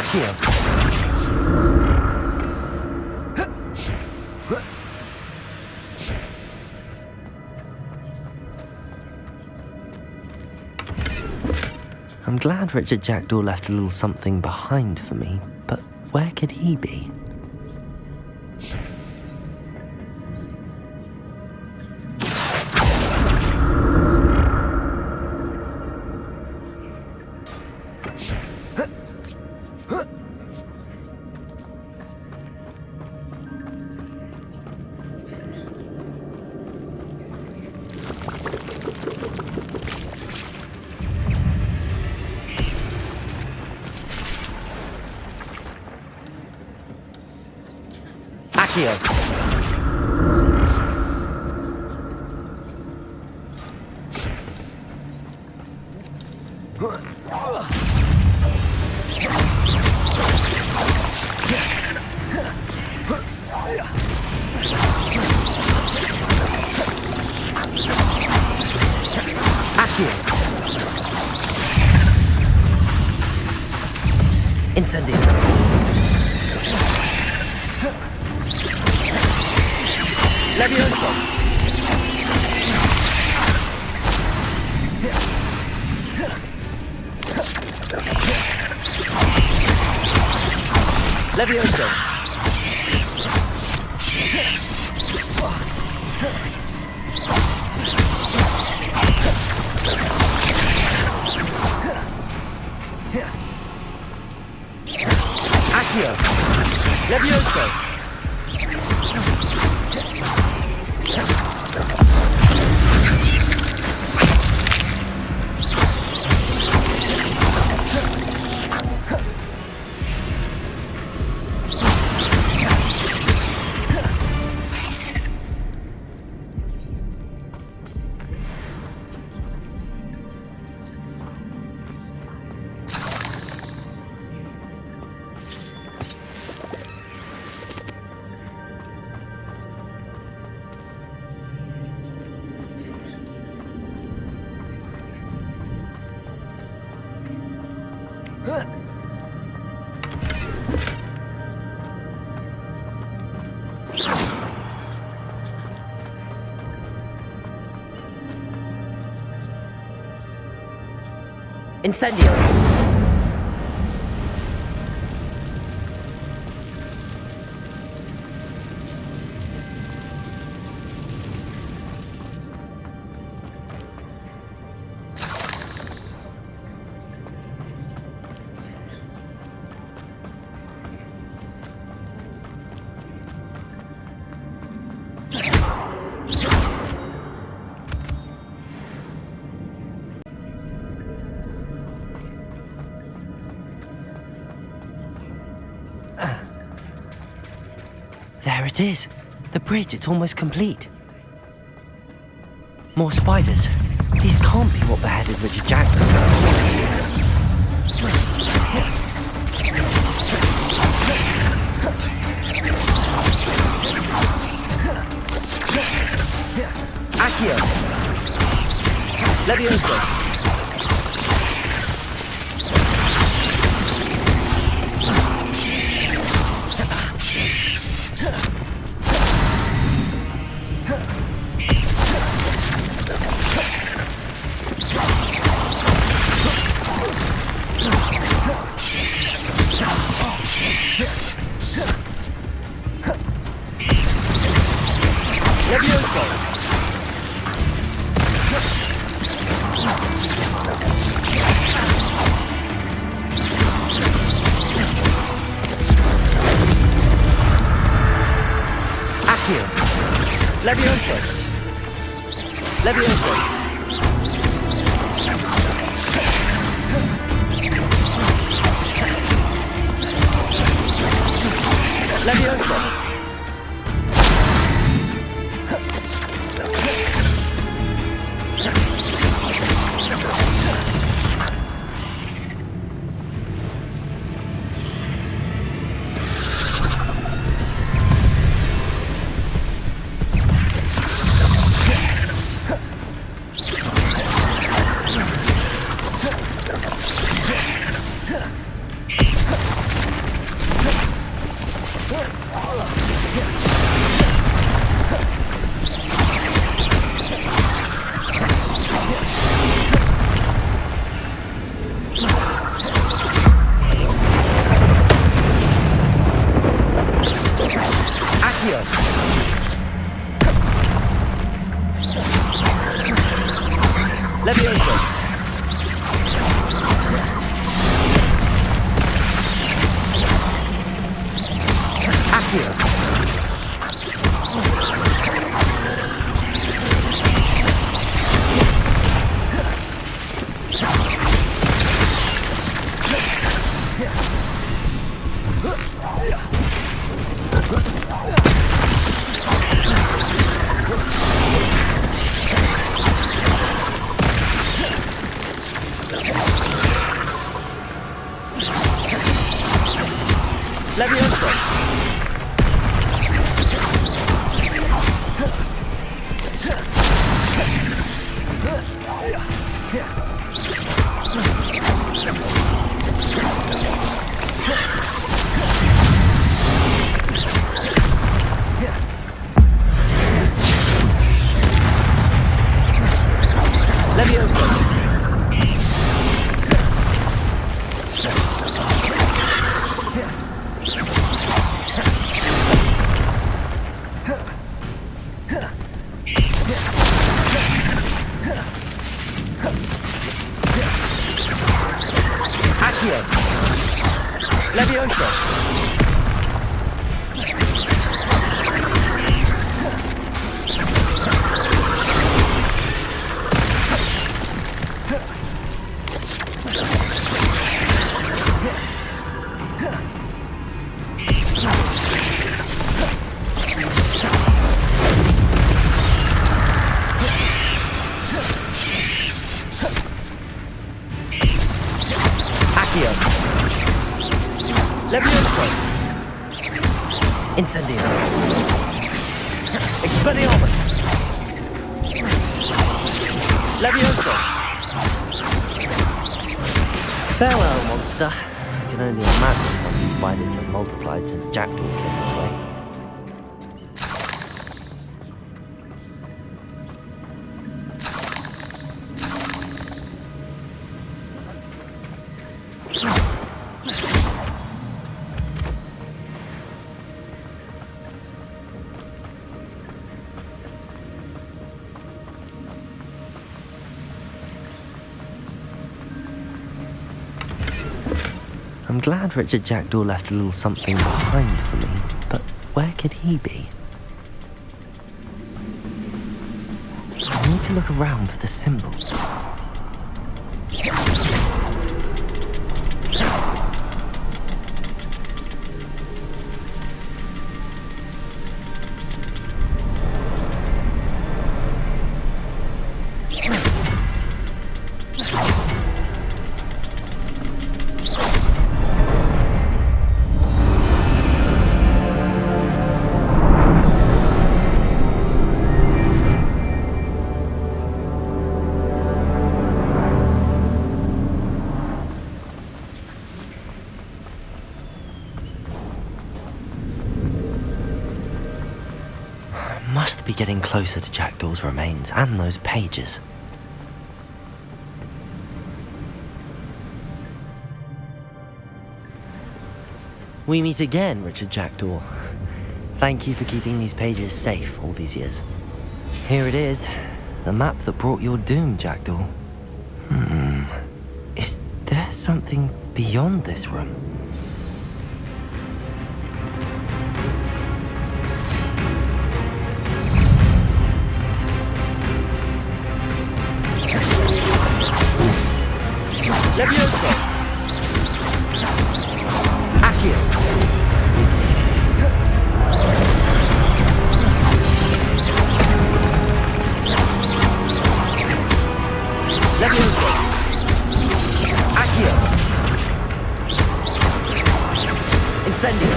Accio. I'm glad Richard Jackdaw left a little something behind for me, but where could he be? Accio. Incendio. Levioso. Levioso. Accio. Levioso. Incendio. There it is. The bridge, it's almost complete. More spiders. These can't be what beheaded Richard Jackdaw. Accio. Levioso. Levioso. Levioso. Levioso. Levioso! Accio! Levioso! Levioso! Accio! Levioso! Accio! Levioso! Incendio! Expelliarmus! Levioso! Farewell, monster. I can only imagine how these spiders have multiplied since Jackdaw came this way. I'm glad Richard Jackdaw left a little something behind for me, but where could he be? I need to look around for the symbol. Must be getting closer to Jackdaw's remains and those pages. We meet again, Richard Jackdaw. Thank you for keeping these pages safe all these years. Here it is, the map that brought your doom, Jackdaw. Is there something beyond this room? Levioso! Accio! Levioso! Accio! Incendio!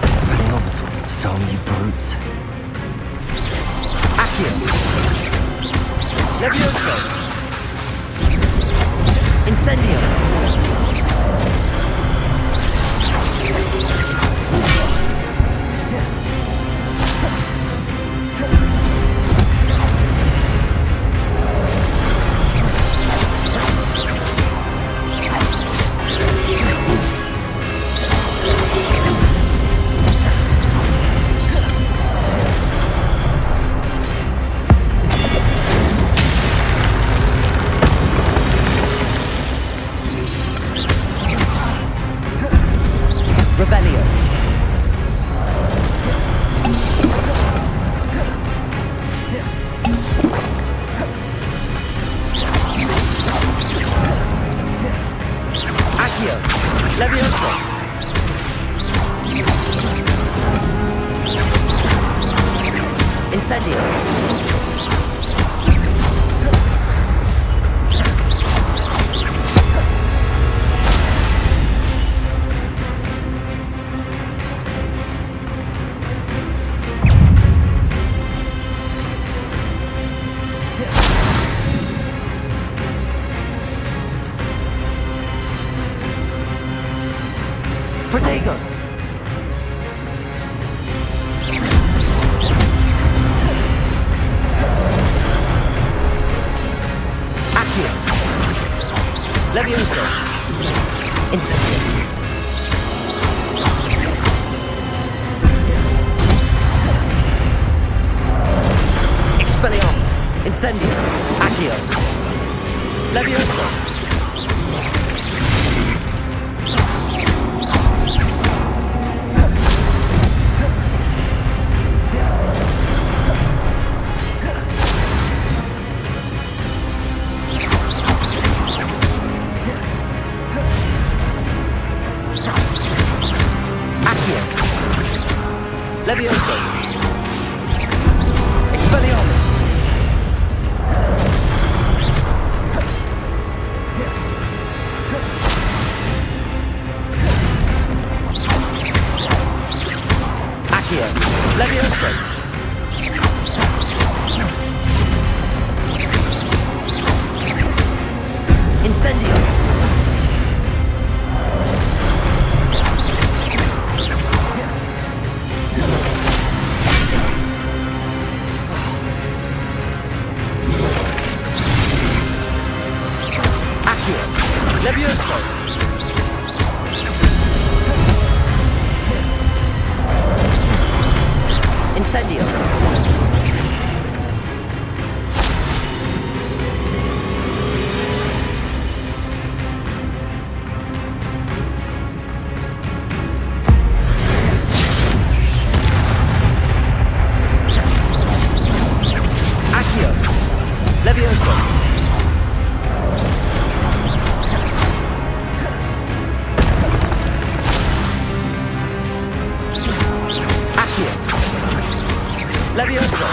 Expelliarmus will disarm you brutes. Accio! Levioso! Incendio! Incendio! Protego! Accio! Levioso! Incendio! Expelliarmus! Incendio! Accio! Levioso! Levioso! Expelliarmus! Accio! Levioso! Incendio! Levioso! Incendio! Accio! Levioso! Levioso!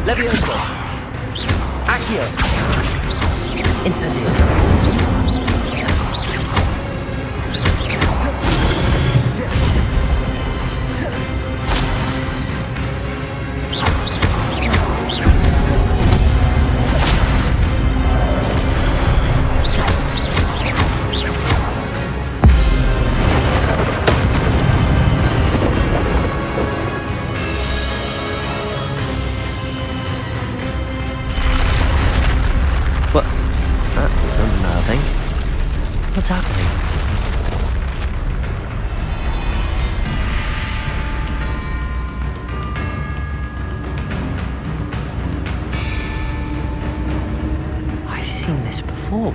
Levioso! Accio! Incendio! What? That's unnerving. What's happening? I've seen this before.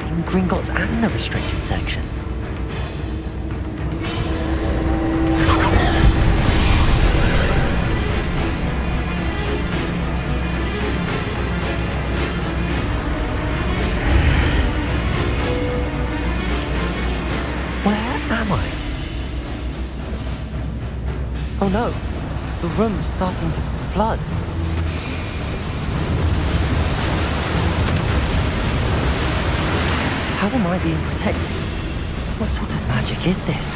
In Gringotts and the restricted section. Oh no, the room's starting to flood. How am I being protected? What sort of magic is this?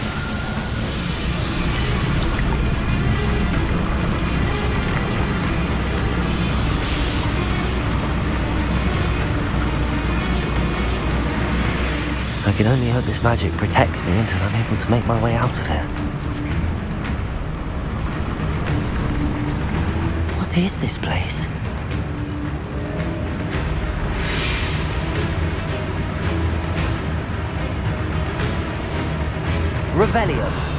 I can only hope this magic protects me until I'm able to make my way out of here. What is this place? Revelio.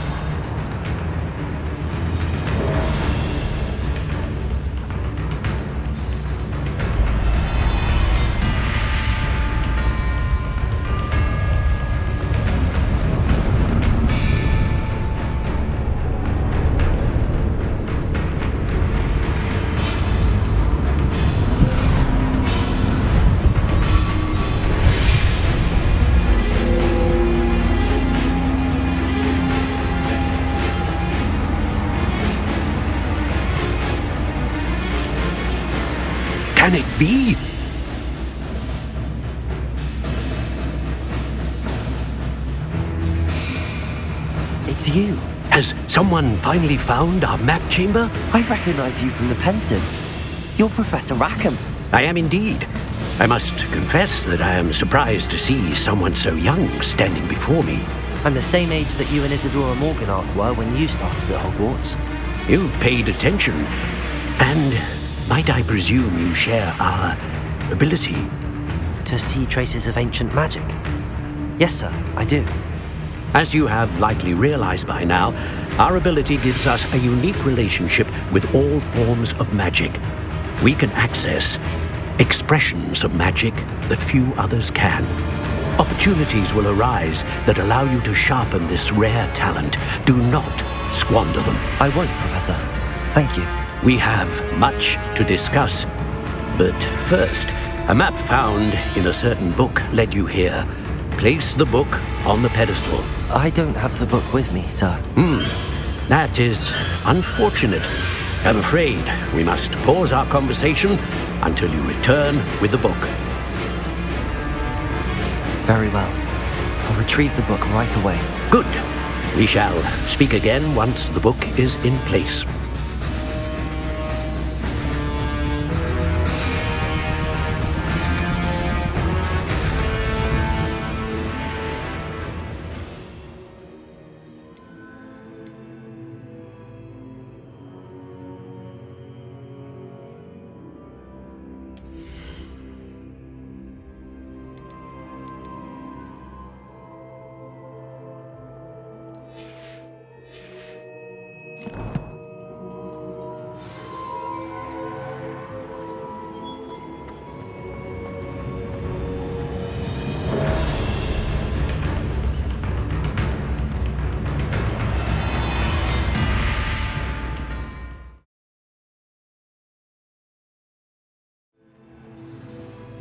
can it be? It's you. Has someone finally found our map chamber? I recognize you from the Pensieves. You're Professor Rackham. I am indeed. I must confess that I am surprised to see someone so young standing before me. I'm the same age that you and Isadora Morganach were when you started at Hogwarts. You've paid attention, and might I presume you share our ability? To see traces of ancient magic? Yes, sir, I do. As you have likely realized by now, our ability gives us a unique relationship with all forms of magic. We can access expressions of magic that few others can. Opportunities will arise that allow you to sharpen this rare talent. Do not squander them. I won't, Professor. Thank you. We have much to discuss. But first, a map found in a certain book led you here. Place the book on the pedestal. I don't have the book with me, sir. That is unfortunate. I'm afraid we must pause our conversation until you return with the book. Very well. I'll retrieve the book right away. Good. We shall speak again once the book is in place.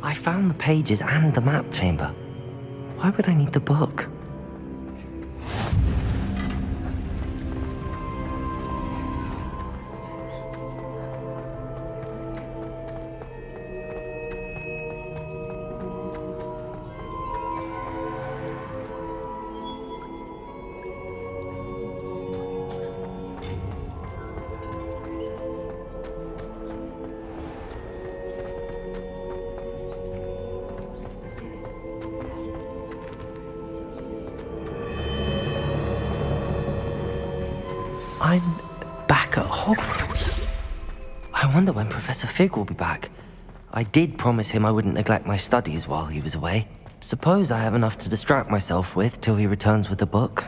I found the pages and the map chamber. Why would I need the book? I'm back at Hogwarts. I wonder when Professor Fig will be back. I did promise him I wouldn't neglect my studies while he was away. Suppose I have enough to distract myself with till he returns with the book.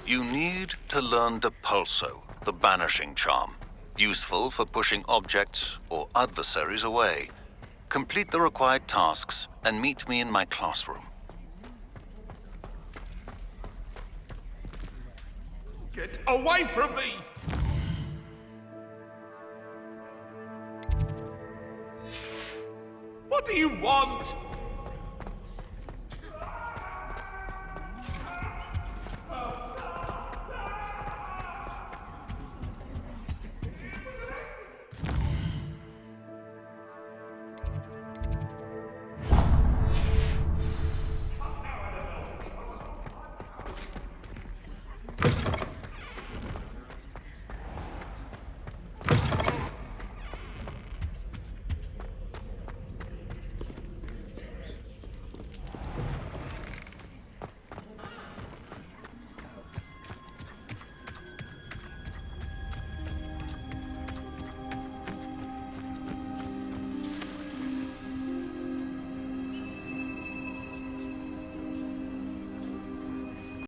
You need to learn Depulso, the banishing charm. Useful for pushing objects or adversaries away. Complete the required tasks and meet me in my classroom. Get away from me! What do you want?